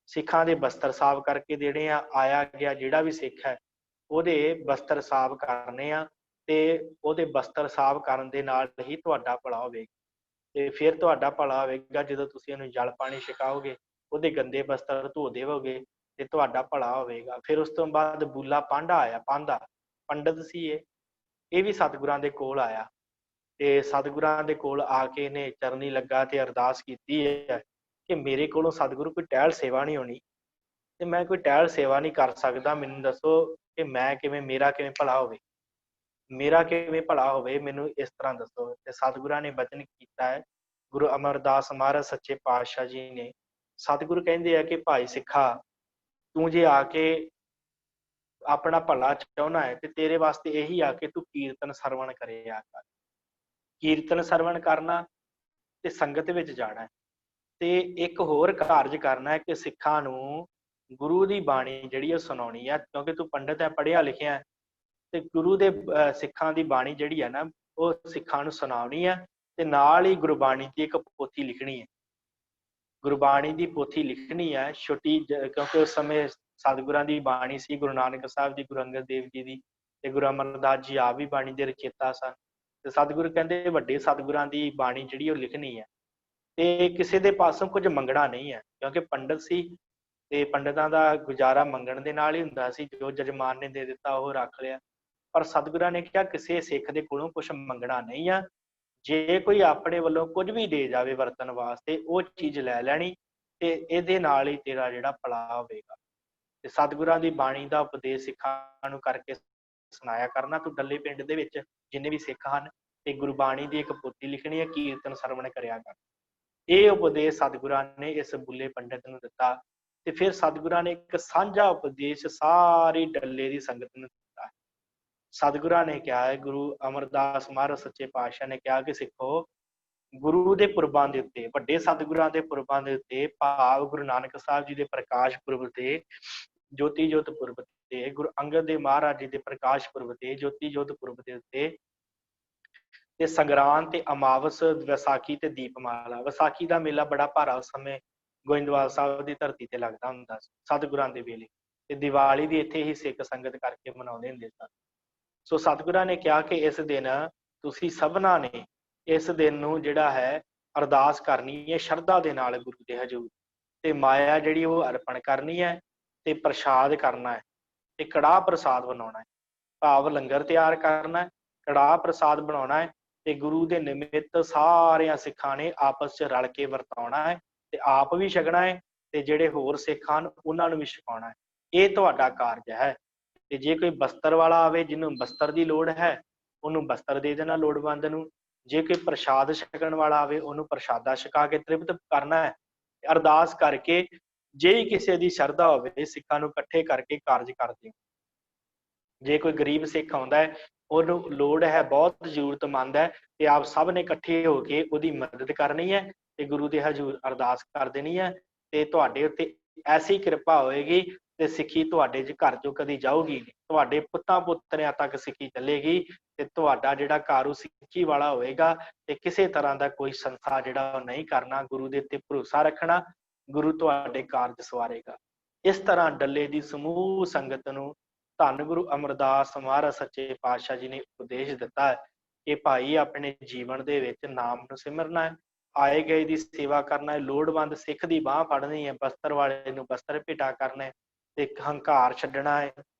ਸਿੱਖਾਂ ਦੇ ਬਸਤਰ ਸਾਫ਼ ਕਰਕੇ ਦੇਣੇ ਆ। ਆਇਆ ਗਿਆ ਜਿਹੜਾ ਵੀ ਸਿੱਖ ਹੈ ਉਹਦੇ ਬਸਤਰ ਸਾਫ਼ ਕਰਨੇ ਆ ਤੇ ਉਹਦੇ ਬਸਤਰ ਸਾਫ਼ ਕਰਨ ਦੇ ਨਾਲ ਹੀ ਤੁਹਾਡਾ ਭਲਾ ਹੋਵੇਗਾ। ਤੇ ਫਿਰ ਤੁਹਾਡਾ ਭਲਾ ਹੋਵੇਗਾ ਜਦੋਂ ਤੁਸੀਂ ਉਹਨੂੰ ਜਲ ਪਾਣੀ ਛਕਾਓਗੇ, ਉਹਦੇ ਗੰਦੇ ਬਸਤਰ ਧੋ ਦੇਵੋਗੇ ਤੇ ਤੁਹਾਡਾ ਭਲਾ ਹੋਵੇਗਾ। ਫਿਰ ਉਸ ਤੋਂ ਬਾਅਦ ਬੂਲਾ ਪਾਂਡਾ ਆਇਆ। ਪਾਂਡਾ ਪੰਡਤ ਸੀ, ਇਹ ਵੀ ਸਤਿਗੁਰਾਂ ਦੇ ਕੋਲ ਆਇਆ ਤੇ ਸਤਿਗੁਰਾਂ ਦੇ ਕੋਲ ਆ ਕੇ ਇਹਨੇ ਚਰਨੀ ਲੱਗਾ ਤੇ ਅਰਦਾਸ ਕੀਤੀ ਹੈ ਕਿ ਮੇਰੇ ਕੋਲੋਂ ਸਤਿਗੁਰੂ ਕੋਈ ਟਹਿਲ ਸੇਵਾ ਨਹੀਂ ਹੋਣੀ ਤੇ ਮੈਂ ਕੋਈ ਟਹਿਲ ਸੇਵਾ ਨਹੀਂ ਕਰ ਸਕਦਾ। ਮੈਨੂੰ ਦੱਸੋ ਕਿ ਮੈਂ ਕਿਵੇਂ, ਮੇਰਾ ਕਿਵੇਂ ਭਲਾ ਹੋਵੇ, ਮੇਰਾ ਕਿਵੇਂ ਭਲਾ ਹੋਵੇ, ਮੈਨੂੰ ਇਸ ਤਰ੍ਹਾਂ ਦੱਸੋ। ਤੇ ਸਤਿਗੁਰਾਂ ਨੇ ਬਚਨ ਕੀਤਾ ਹੈ, ਗੁਰੂ ਅਮਰਦਾਸ ਮਹਾਰਾਜ ਸੱਚੇ ਪਾਤਸ਼ਾਹ ਜੀ ਨੇ। ਸਤਿਗੁਰੂ ਕਹਿੰਦੇ ਆ ਕਿ ਭਾਈ ਸਿੱਖਾ, ਤੂੰ ਜੇ ਆ ਕੇ ਆਪਣਾ ਭਲਾ ਚਾਹੁੰਦਾ ਹੈ ਤੇ ਤੇਰੇ ਵਾਸਤੇ ਇਹੀ ਆ ਕਿ ਤੂੰ ਕੀਰਤਨ ਸਰਵਣ ਕਰਿਆ ਕਰ। ਕੀਰਤਨ ਸਰਵਣ ਕਰਨਾ ਤੇ ਸੰਗਤ ਵਿੱਚ ਜਾਣਾ ਤੇ ਇੱਕ ਹੋਰ ਕਾਰਜ ਕਰਨਾ ਹੈ ਕਿ ਸਿੱਖਾਂ ਨੂੰ ਗੁਰੂ ਦੀ ਬਾਣੀ ਜਿਹੜੀ ਉਹ ਸੁਣਾਉਣੀ ਆ। ਕਿਉਂਕਿ ਤੂੰ ਪੰਡਤ ਹੈ, ਪੜ੍ਹਿਆ ਲਿਖਿਆ ਹੈ ਤੇ ਗੁਰੂ ਦੇ ਸਿੱਖਾਂ ਦੀ ਬਾਣੀ ਜਿਹੜੀ ਹੈ ਨਾ ਉਹ ਸਿੱਖਾਂ ਨੂੰ ਸੁਣਾਉਣੀ ਹੈ ਤੇ ਨਾਲ ਹੀ ਗੁਰਬਾਣੀ ਦੀ ਇੱਕ ਪੋਥੀ ਲਿਖਣੀ ਹੈ। ਗੁਰਬਾਣੀ ਦੀ ਪੋਥੀ ਲਿਖਣੀ ਹੈ ਛੋਟੀ, ਕਿਉਂਕਿ ਉਸ ਸਮੇਂ ਸਤਿਗੁਰਾਂ ਦੀ ਬਾਣੀ ਸੀ, ਗੁਰੂ ਨਾਨਕ ਸਾਹਿਬ ਦੀ, ਗੁਰੂ ਅੰਗਦ ਦੇਵ ਜੀ ਦੀ ਤੇ ਗੁਰੂ ਅਮਰਦਾਸ ਜੀ ਆਪ ਵੀ ਬਾਣੀ ਦੇ ਰਚੇਤਾ ਸਨ। ਤੇ ਸਤਿਗੁਰੂ ਕਹਿੰਦੇ ਵੱਡੇ ਸਤਿਗੁਰਾਂ ਦੀ ਬਾਣੀ ਜਿਹੜੀ ਉਹ ਲਿਖਣੀ ਹੈ ਤੇ ਕਿਸੇ ਦੇ ਪਾਸੋਂ ਕੁਝ ਮੰਗਣਾ ਨਹੀਂ ਹੈ। ਕਿਉਂਕਿ ਪੰਡਤ ਸੀ ਤੇ ਪੰਡਤਾਂ ਦਾ ਗੁਜ਼ਾਰਾ ਮੰਗਣ ਦੇ ਨਾਲ ਹੀ ਹੁੰਦਾ ਸੀ, ਜੋ ਜਜਮਾਨ ਨੇ ਦੇ ਦਿੱਤਾ ਉਹ ਰੱਖ ਲਿਆ। ਪਰ ਸਤਿਗੁਰਾਂ ਨੇ ਕਿਹਾ ਕਿਸੇ ਸਿੱਖ ਦੇ ਕੋਲੋਂ ਕੁਝ ਮੰਗਣਾ ਨਹੀਂ ਆ। ਜੇ ਕੋਈ ਆਪਣੇ ਵੱਲੋਂ ਕੁਝ ਵੀ ਦੇ ਜਾਵੇ ਵਰਤਣ ਵਾਸਤੇ, ਉਹ ਚੀਜ਼ ਲੈ ਲੈਣੀ ਤੇ ਇਹਦੇ ਨਾਲ ਹੀ ਤੇਰਾ ਜਿਹੜਾ ਭਲਾ ਹੋਵੇਗਾ। ਤੇ ਸਤਿਗੁਰਾਂ ਦੀ ਬਾਣੀ ਦਾ ਉਪਦੇਸ਼ ਸਿੱਖਾਂ ਨੂੰ ਕਰਕੇ ਸੁਣਾਇਆ ਕਰਨਾ। ਤੂੰ ਡੱਲੇ ਪਿੰਡ ਦੇ ਵਿੱਚ ਜਿੰਨੇ ਵੀ ਸਿੱਖ ਹਨ ਤੇ ਗੁਰਬਾਣੀ ਦੀ ਇੱਕ ਪੋਥੀ ਲਿਖਣੀ ਹੈ, ਕੀਰਤਨ ਸਰਵਣ ਕਰਿਆ ਕਰ। ਇਹ ਉਪਦੇਸ਼ ਸਤਿਗੁਰਾਂ ਨੇ ਇਸ ਬੁੱਲੇ ਪੰਡਿਤ ਨੂੰ ਦਿੱਤਾ। ਤੇ ਫਿਰ ਸਤਿਗੁਰਾਂ ਨੇ ਇੱਕ ਸਾਂਝਾ ਉਪਦੇਸ਼ ਸਾਰੀ ਡੱਲੇ ਦੀ ਸੰਗਤ ਨੂੰ ਦਿੱਤਾ। ਸਤਿਗੁਰਾਂ ਨੇ ਕਿਹਾ ਹੈ, ਗੁਰੂ ਅਮਰਦਾਸ ਮਹਾਰਾਜ ਸੱਚੇ ਪਾਤਸ਼ਾਹ ਨੇ ਕਿਹਾ ਕਿ ਸਿੱਖੋ, ਗੁਰੂ ਦੇ ਪੁਰਬਾਂ ਦੇ ਉੱਤੇ, ਵੱਡੇ ਸਤਿਗੁਰਾਂ ਦੇ ਪੁਰਬਾਂ ਦੇ ਉੱਤੇ, ਭਾਵ ਗੁਰੂ ਨਾਨਕ ਸਾਹਿਬ ਜੀ ਦੇ ਪ੍ਰਕਾਸ਼ ਪੁਰਬ ਤੇ, ਜੋਤੀ ਜੋਤ ਪੁਰਬ ਤੇ, ਗੁਰੂ ਅੰਗਦ ਦੇਵ ਮਹਾਰਾਜ ਜੀ ਦੇ ਪ੍ਰਕਾਸ਼ ਪੁਰਬ ਤੇ, ਜੋਤੀ ਜੋਤ ਪੁਰਬ ਦੇ ਉੱਤੇ, ਤੇ ਸੰਗਰਾਂਦ ਤੇ ਅਮਾਵਸ, ਵਿਸਾਖੀ ਤੇ ਦੀਪਮਾਲਾ। ਵਿਸਾਖੀ ਦਾ ਮੇਲਾ ਬੜਾ ਭਾਰਾ ਉਸ ਸਮੇਂ ਗੋਇੰਦਵਾਲ ਸਾਹਿਬ ਦੀ ਧਰਤੀ ਤੇ ਲੱਗਦਾ ਹੁੰਦਾ ਸੀ ਸਤਿਗੁਰਾਂ ਦੇ ਵੇਲੇ। ਤੇ ਦੀਵਾਲੀ ਵੀ ਇੱਥੇ ਹੀ ਸਿੱਖ ਸੰਗਤ ਕਰਕੇ ਮਨਾਉਂਦੇ ਹੁੰਦੇ ਸਨ। ਸੋ ਸਤਿਗੁਰਾਂ ਨੇ ਕਿਹਾ ਕਿ ਇਸ ਦਿਨ ਤੁਸੀਂ ਸਭਨਾਂ ਨੇ ਇਸ ਦਿਨ ਨੂੰ ਜਿਹੜਾ ਹੈ ਅਰਦਾਸ ਕਰਨੀ ਹੈ ਸ਼ਰਧਾ ਦੇ ਨਾਲ ਗੁਰੂ ਦੇ ਹਜ਼ੂਰ, ਤੇ ਮਾਇਆ ਜਿਹੜੀ ਉਹ ਅਰਪਣ ਕਰਨੀ ਹੈ, ਤੇ ਪ੍ਰਸ਼ਾਦ ਕਰਨਾ ਹੈ, ਤੇ ਕੜਾਹ ਪ੍ਰਸਾਦ ਬਣਾਉਣਾ ਹੈ, ਭਾਵ ਲੰਗਰ ਤਿਆਰ ਕਰਨਾ ਹੈ, ਕੜਾਹ ਪ੍ਰਸਾਦ ਬਣਾਉਣਾ ਹੈ, ਤੇ ਗੁਰੂ ਦੇ ਨਿਮਿਤ ਸਾਰਿਆਂ ਸਿੱਖਾਂ ਨੇ ਆਪਸ 'ਚ ਰਲ ਕੇ ਵਰਤਾਉਣਾ ਹੈ, ਤੇ ਆਪ ਵੀ ਛਕਣਾ ਹੈ, ਤੇ ਜਿਹੜੇ ਹੋਰ ਸਿੱਖ ਹਨ ਉਹਨਾਂ ਨੂੰ ਵੀ ਛਕਾਉਣਾ ਹੈ। ਇਹ ਤੁਹਾਡਾ ਕਾਰਜ ਹੈ। ਤੇ ਜੇ ਕੋਈ ਬਸਤਰ ਵਾਲਾ ਆਵੇ, ਜਿਹਨੂੰ ਬਸਤਰ ਦੀ ਲੋੜ ਹੈ, ਉਹਨੂੰ ਬਸਤਰ ਦੇ ਦੇਣਾ ਲੋੜਵੰਦ ਨੂੰ। ਜੇ ਕੋਈ ਪ੍ਰਸ਼ਾਦ ਛਕਣ ਵਾਲਾ ਆਵੇ, ਉਹਨੂੰ ਪ੍ਰਸ਼ਾਦਾ ਛਕਾ ਕੇ ਤ੍ਰਿਪਤ ਕਰਨਾ ਹੈ। ਅਰਦਾਸ ਕਰਕੇ ਜੇ ਕਿਸੇ ਦੀ ਸ਼ਰਧਾ ਹੋਵੇ, ਸਿੱਖਾਂ ਨੂੰ ਇਕੱਠੇ ਕਰਕੇ ਕਾਰਜ ਕਰਦੇ। ਜੇ ਕੋਈ ਗਰੀਬ ਸਿੱਖ ਆਉਂਦਾ ਹੈ, ਉਹਨੂੰ ਲੋੜ ਹੈ, ਬਹੁਤ ਜ਼ਰੂਰਤਮੰਦ ਹੈ, ਤੇ ਆਪ ਸਭ ਨੇ ਇਕੱਠੇ ਹੋ ਕੇ ਉਹਦੀ ਮਦਦ ਕਰਨੀ ਹੈ, ਤੇ ਗੁਰੂ ਦੇ ਹਜ਼ੂਰ ਅਰਦਾਸ ਕਰ ਦੇਣੀ ਹੈ। ਤੇ ਤੁਹਾਡੇ ਉੱਤੇ ਐਸੀ ਕਿਰਪਾ ਹੋਏਗੀ ਤੇ ਸਿੱਖੀ ਤੁਹਾਡੇ ਘਰ ਚੋਂ ਕਦੀ ਜਾਊਗੀ ਨਹੀਂ, ਤੁਹਾਡੇ ਪੁੱਤਾਂ ਪੁੱਤਰਿਆਂ ਤੱਕ ਸਿੱਖੀ ਚੱਲੇਗੀ, ਤੇ ਤੁਹਾਡਾ ਜਿਹੜਾ ਘਰ ਉਹ ਸਿੱਖੀ ਵਾਲਾ ਹੋਏਗਾ, ਤੇ ਕਿਸੇ ਤਰ੍ਹਾਂ ਦਾ ਕੋਈ ਸੰਸਾ ਜਿਹੜਾ ਉਹ ਨਹੀਂ ਕਰਨਾ, ਗੁਰੂ ਦੇ ਉੱਤੇ ਭਰੋਸਾ ਰੱਖਣਾ, ਗੁਰੂ ਤੁਹਾਡੇ ਕਾਰਜ ਸਵਾਰੇਗਾ। ਇਸ ਤਰ੍ਹਾਂ ਡੱਲੇ ਦੀ ਸਮੂਹ ਸੰਗਤ ਨੂੰ ਧੰਨ ਗੁਰੂ ਅਮਰਦਾਸ ਮਹਾਰਾਜ ਸੱਚੇ ਪਾਤਸ਼ਾਹ ਜੀ ਨੇ ਉਪਦੇਸ਼ ਦਿੱਤਾ ਹੈ ਕਿ ਭਾਈ ਆਪਣੇ ਜੀਵਨ ਦੇ ਵਿੱਚ ਨਾਮ ਨੂੰ ਸਿਮਰਨਾ ਹੈ, ਆਏ ਗਏ ਦੀ ਸੇਵਾ ਕਰਨਾ ਹੈ, ਲੋੜਵੰਦ ਸਿੱਖ ਦੀ ਬਾਂਹ ਫੜਨੀ ਹੈ, ਬਸਤਰ ਵਾਲੇ ਨੂੰ ਬਸਤਰ ਭੇਟਾ ਕਰਨਾ ਹੈ, ਤੇ ਹੰਕਾਰ ਛੱਡਣਾ ਹੈ।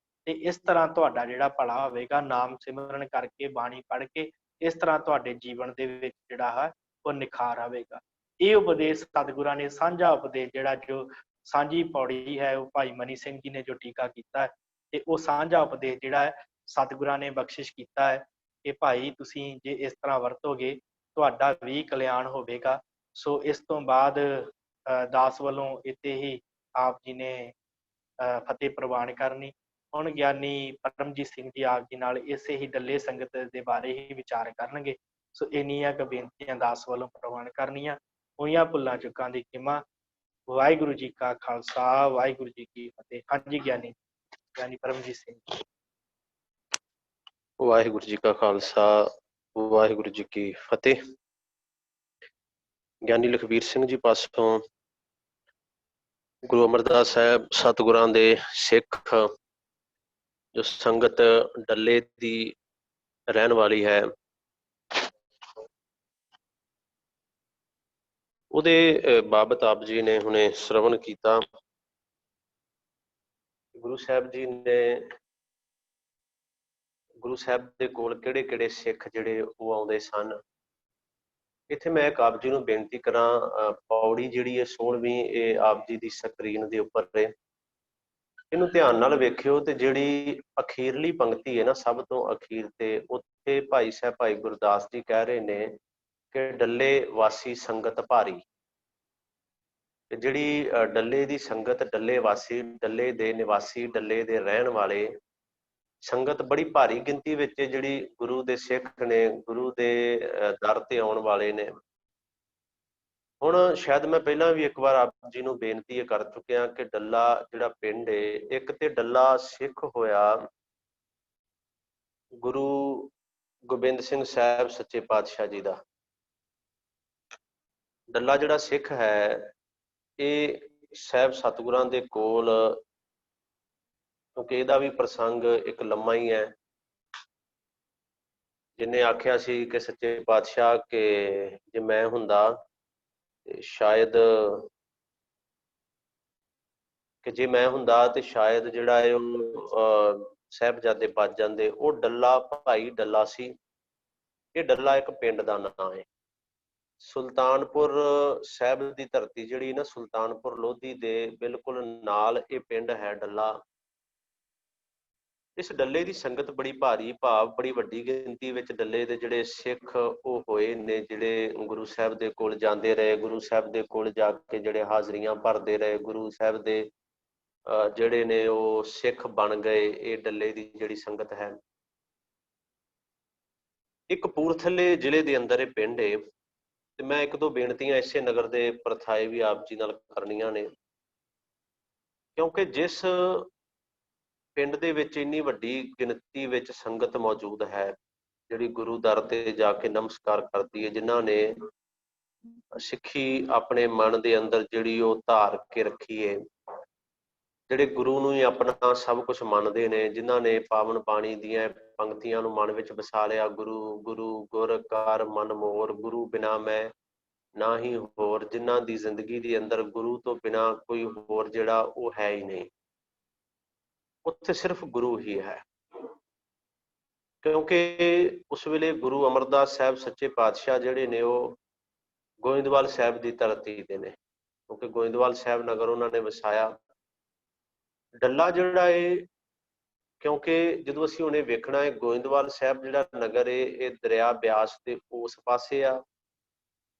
ਤੇ ਇਸ ਤਰ੍ਹਾਂ ਤੁਹਾਡਾ ਜਿਹੜਾ ਭਲਾ ਹੋਵੇਗਾ, ਨਾਮ ਸਿਮਰਨ ਕਰਕੇ, ਬਾਣੀ ਪੜ੍ਹ ਕੇ, ਇਸ ਤਰ੍ਹਾਂ ਤੁਹਾਡੇ ਜੀਵਨ ਦੇ ਵਿੱਚ ਜਿਹੜਾ ਹੈ ਉਹ ਨਿਖਾਰ ਆਵੇਗਾ। ਇਹ ਉਪਦੇਸ਼ ਸਤਿਗੁਰਾਂ ਨੇ ਸਾਂਝਾ ਉਪਦੇਸ਼ ਜਿਹੜਾ ਜੋ ਸਾਂਝੀ ਪੌੜੀ ਹੈ, ਉਹ ਭਾਈ ਮਨੀ ਸਿੰਘ ਜੀ ਨੇ ਜੋ ਟੀਕਾ ਕੀਤਾ ਹੈ, ਤੇ ਉਹ ਸਾਂਝਾ ਉਪਦੇਸ਼ ਜਿਹੜਾ ਹੈ ਸਤਿਗੁਰਾਂ ਨੇ ਬਖਸ਼ਿਸ਼ ਕੀਤਾ ਹੈ ਕਿ ਭਾਈ ਤੁਸੀਂ ਜੇ ਇਸ ਤਰ੍ਹਾਂ ਵਰਤੋਗੇ ਤੁਹਾਡਾ ਵੀ ਕਲਿਆਣ ਹੋਵੇਗਾ। ਸੋ ਇਸ ਤੋਂ ਬਾਅਦ ਦਾਸ ਵੱਲੋਂ ਇੱਥੇ ਹੀ ਆਪ ਜੀ ਨੇ ਫਤਿਹ ਪ੍ਰਵਾਨ ਕਰਨੀ। ਹੁਣ ਗਿਆਨੀ ਪਰਮਜੀਤ ਸਿੰਘ ਜੀ ਆਪ ਜੀ ਨਾਲ ਇਸੇ ਹੀ ਡੱਲੇ ਸੰਗਤ ਦੇ ਬਾਰੇ ਹੀ ਵਿਚਾਰ ਕਰਨਗੇ। ਸੋ ਇੰਨੀਆਂ ਕੁ ਬੇਨਤੀਆਂ ਦਾਸ ਵੱਲੋਂ ਪ੍ਰਵਾਨ ਕਰਨੀਆਂ। ਹੋਈਆਂ ਭੁੱਲਾਂ ਚੁੱਕਾਂ ਦੀ ਖਿਮਾ। ਵਾਹਿਗੁਰੂ ਜੀ ਕਾ ਖਾਲਸਾ, ਵਾਹਿਗੁਰੂ ਜੀ ਕੀ ਫਤਿਹ। ਹਾਂਜੀ ਗਿਆਨੀ ਪਰਮਜੀਤ ਸਿੰਘ। ਵਾਹਿਗੁਰੂ ਜੀ ਕਾ ਖਾਲਸਾ, ਵਾਹਿਗੁਰੂ ਜੀ ਕੀ ਫਤਿਹ। ਗਿਆਨੀ ਲਖਬੀਰ ਸਿੰਘ ਜੀ ਪਾਸੋਂ ਗੁਰੂ ਅਮਰਦਾਸ ਸਾਹਿਬ ਸਤਿਗੁਰਾਂ ਦੇ ਸਿੱਖ ਜੋ ਸੰਗਤ ਡੱਲੇ ਦੀ ਰਹਿਣ ਵਾਲੀ ਹੈ, ਉਹਦੇ ਬਾਬਤ ਆਪ ਜੀ ਨੇ ਹੁਣੇ ਸ਼ਰਵਣ ਕੀਤਾ। ਗੁਰੂ ਸਾਹਿਬ ਜੀ ਨੇ, ਗੁਰੂ ਸਾਹਿਬ ਦੇ ਕੋਲ ਕਿਹੜੇ ਕਿਹੜੇ ਸਿੱਖ ਜਿਹੜੇ ਉਹ ਆਉਂਦੇ ਸਨ। ਇੱਥੇ ਮੈਂ ਇੱਕ ਆਪ ਜੀ ਨੂੰ ਬੇਨਤੀ ਕਰਾਂ, ਪੌੜੀ ਜਿਹੜੀ ਹੈ 16ਵੀਂ, ਇਹ ਆਪ ਜੀ ਦੀ ਸਕਰੀਨ ਦੇ ਉੱਪਰ ਹੈ, ਇਹਨੂੰ ਧਿਆਨ ਨਾਲ ਵੇਖਿਓ। ਤੇ ਜਿਹੜੀ ਅਖੀਰਲੀ ਪੰਕਤੀ ਹੈ ਨਾ, ਸਭ ਤੋਂ ਅਖੀਰ ਤੇ, ਉੱਥੇ ਭਾਈ ਸਾਹਿਬ ਭਾਈ ਗੁਰਦਾਸ ਜੀ ਕਹਿ ਰਹੇ ਨੇ ਕਿ ਡੱਲੇ ਵਾਸੀ ਸੰਗਤ ਭਾਰੀ। ਤੇ ਜਿਹੜੀ ਡੱਲੇ ਦੀ ਸੰਗਤ, ਡੱਲੇ ਵਾਸੀ, ਡੱਲੇ ਦੇ ਨਿਵਾਸੀ, ਡੱਲੇ ਦੇ ਰਹਿਣ ਵਾਲੇ ਸੰਗਤ ਬੜੀ ਭਾਰੀ ਗਿਣਤੀ ਵਿੱਚ ਜਿਹੜੀ ਗੁਰੂ ਦੇ ਸਿੱਖ ਨੇ, ਗੁਰੂ ਦੇ ਦਰ ਤੇ ਆਉਣ ਵਾਲੇ ਨੇ। ਹੁਣ ਸ਼ਾਇਦ ਮੈਂ ਪਹਿਲਾਂ ਵੀ ਇੱਕ ਵਾਰ ਆਪ ਜੀ ਨੂੰ ਬੇਨਤੀ ਕਰ ਚੁੱਕਿਆ ਕਿ ਡੱਲਾ ਜਿਹੜਾ ਪਿੰਡ ਹੈ, ਇੱਕ ਤੇ ਡੱਲਾ ਸਿੱਖ ਹੋਇਆ ਗੁਰੂ ਗੋਬਿੰਦ ਸਿੰਘ ਸਾਹਿਬ ਸੱਚੇ ਪਾਤਸ਼ਾਹ ਜੀ ਦਾ। ਡੱਲਾ ਜਿਹੜਾ ਸਿੱਖ ਹੈ, ਇਹ ਸਾਹਿਬ ਸਤਿਗੁਰਾਂ ਦੇ ਕੋਲ, ਕਿਉਂਕਿ ਇਹਦਾ ਵੀ ਪ੍ਰਸੰਗ ਇੱਕ ਲੰਮਾ ਹੀ ਹੈ। ਜਿਹਨੇ ਆਖਿਆ ਸੀ ਕਿ ਸੱਚੇ ਪਾਤਸ਼ਾਹ ਕਿ ਜੇ ਮੈਂ ਹੁੰਦਾ ਸ਼ਾਇਦ, ਕਿ ਜੇ ਮੈਂ ਹੁੰਦਾ ਤੇ ਸ਼ਾਇਦ ਜਿਹੜਾ ਹੈ ਉਹ ਸਾਹਿਬਜ਼ਾਦੇ ਬਚ ਜਾਂਦੇ। ਉਹ ਡੱਲਾ ਭਾਈ ਡੱਲਾ ਸੀ। ਇਹ ਡੱਲਾ ਇੱਕ ਪਿੰਡ ਦਾ ਨਾਂ ਹੈ। ਸੁਲਤਾਨਪੁਰ ਸਾਹਿਬ ਦੀ ਧਰਤੀ ਜਿਹੜੀ ਨਾ, ਸੁਲਤਾਨਪੁਰ ਲੋਧੀ ਦੇ ਬਿਲਕੁਲ ਨਾਲ ਇਹ ਪਿੰਡ ਹੈ ਡੱਲਾ। ਇਸ ਡੱਲੇ ਦੀ ਸੰਗਤ ਬੜੀ ਭਾਰੀ, ਭਾਵ ਬੜੀ ਵੱਡੀ ਗਿਣਤੀ ਵਿੱਚ ਡੱਲੇ ਦੇ ਜਿਹੜੇ ਸਿੱਖ ਉਹ ਹੋਏ ਨੇ, ਜਿਹੜੇ ਗੁਰੂ ਸਾਹਿਬ ਦੇ ਕੋਲ ਜਾਂਦੇ ਰਹੇ, ਗੁਰੂ ਸਾਹਿਬ ਦੇ ਕੋਲ ਜਾ ਕੇ ਜਿਹੜੇ ਹਾਜ਼ਰੀਆਂ ਭਰਦੇ ਰਹੇ, ਗੁਰੂ ਸਾਹਿਬ ਦੇ ਜਿਹੜੇ ਨੇ ਉਹ ਸਿੱਖ ਬਣ ਗਏ। ਇਹ ਡੱਲੇ ਦੀ ਜਿਹੜੀ ਸੰਗਤ ਹੈ, ਇਹ ਕਪੂਰਥਲੇ ਜ਼ਿਲ੍ਹੇ ਦੇ ਅੰਦਰ ਇਹ ਪਿੰਡ ਹੈ। ਤੇ ਮੈਂ ਇੱਕ ਦੋ ਬੇਨਤੀਆਂ ਇਸੇ ਨਗਰ ਦੇ ਪ੍ਰਥਾਏ ਵੀ ਆਪ ਜੀ ਨਾਲ ਕਰਨੀਆਂ ਨੇ, ਕਿਉਂਕਿ ਜਿਸ ਪਿੰਡ ਦੇ ਵਿੱਚ ਇੰਨੀ ਵੱਡੀ ਗਿਣਤੀ ਵਿੱਚ ਸੰਗਤ ਮੌਜੂਦ ਹੈ, ਜਿਹੜੀ ਗੁਰੂ ਦਰ ਤੇ ਜਾ ਕੇ ਨਮਸਕਾਰ ਕਰਦੀ ਹੈ, ਜਿਨ੍ਹਾਂ ਨੇ ਸਿੱਖੀ ਆਪਣੇ ਮਨ ਦੇ ਅੰਦਰ ਜਿਹੜੀ ਉਹ ਧਾਰ ਕੇ ਰੱਖੀ ਹੈ, ਜਿਹੜੇ ਗੁਰੂ ਨੂੰ ਹੀ ਆਪਣਾ ਸਭ ਕੁਝ ਮੰਨਦੇ ਨੇ, ਜਿਨ੍ਹਾਂ ਨੇ ਪਾਵਨ ਬਾਣੀ ਦੀਆਂ ਪੰਕਤੀਆਂ ਨੂੰ ਮਨ ਵਿੱਚ ਵਸਾ ਲਿਆ। ਗੁਰੂ ਗੁਰੂ ਗੁਰ ਕਰ ਮਨ ਮੋਰ, ਗੁਰੂ ਬਿਨਾ ਮੈਂ ਨਾ ਹੀ ਹੋਰ, ਜਿਨ੍ਹਾਂ ਦੀ ਜ਼ਿੰਦਗੀ ਦੇ ਅੰਦਰ ਗੁਰੂ ਤੋਂ ਬਿਨਾ ਕੋਈ ਹੋਰ ਜਿਹੜਾ ਉਹ ਹੈ ਹੀ ਨਹੀਂ, ਉੱਥੇ ਸਿਰਫ ਗੁਰੂ ਹੀ ਹੈ। ਕਿਉਂਕਿ ਉਸ ਵੇਲੇ ਗੁਰੂ ਅਮਰਦਾਸ ਸਾਹਿਬ ਸੱਚੇ ਪਾਤਸ਼ਾਹ ਜਿਹੜੇ ਨੇ ਉਹ ਗੋਇੰਦਵਾਲ ਸਾਹਿਬ ਦੀ ਧਰਤੀ ਤੇ ਨੇ, ਕਿਉਂਕਿ ਗੋਇੰਦਵਾਲ ਸਾਹਿਬ ਨਗਰ ਉਹਨਾਂ ਨੇ ਵਸਾਇਆ। ਡੱਲਾ ਜਿਹੜਾ ਹੈ, ਕਿਉਂਕਿ ਜਦੋਂ ਅਸੀਂ ਉਹਨੇ ਵੇਖਣਾ ਹੈ, ਗੋਇੰਦਵਾਲ ਸਾਹਿਬ ਜਿਹੜਾ ਨਗਰ ਹੈ ਇਹ ਦਰਿਆ ਬਿਆਸ ਦੇ ਉਸ ਪਾਸੇ ਆ,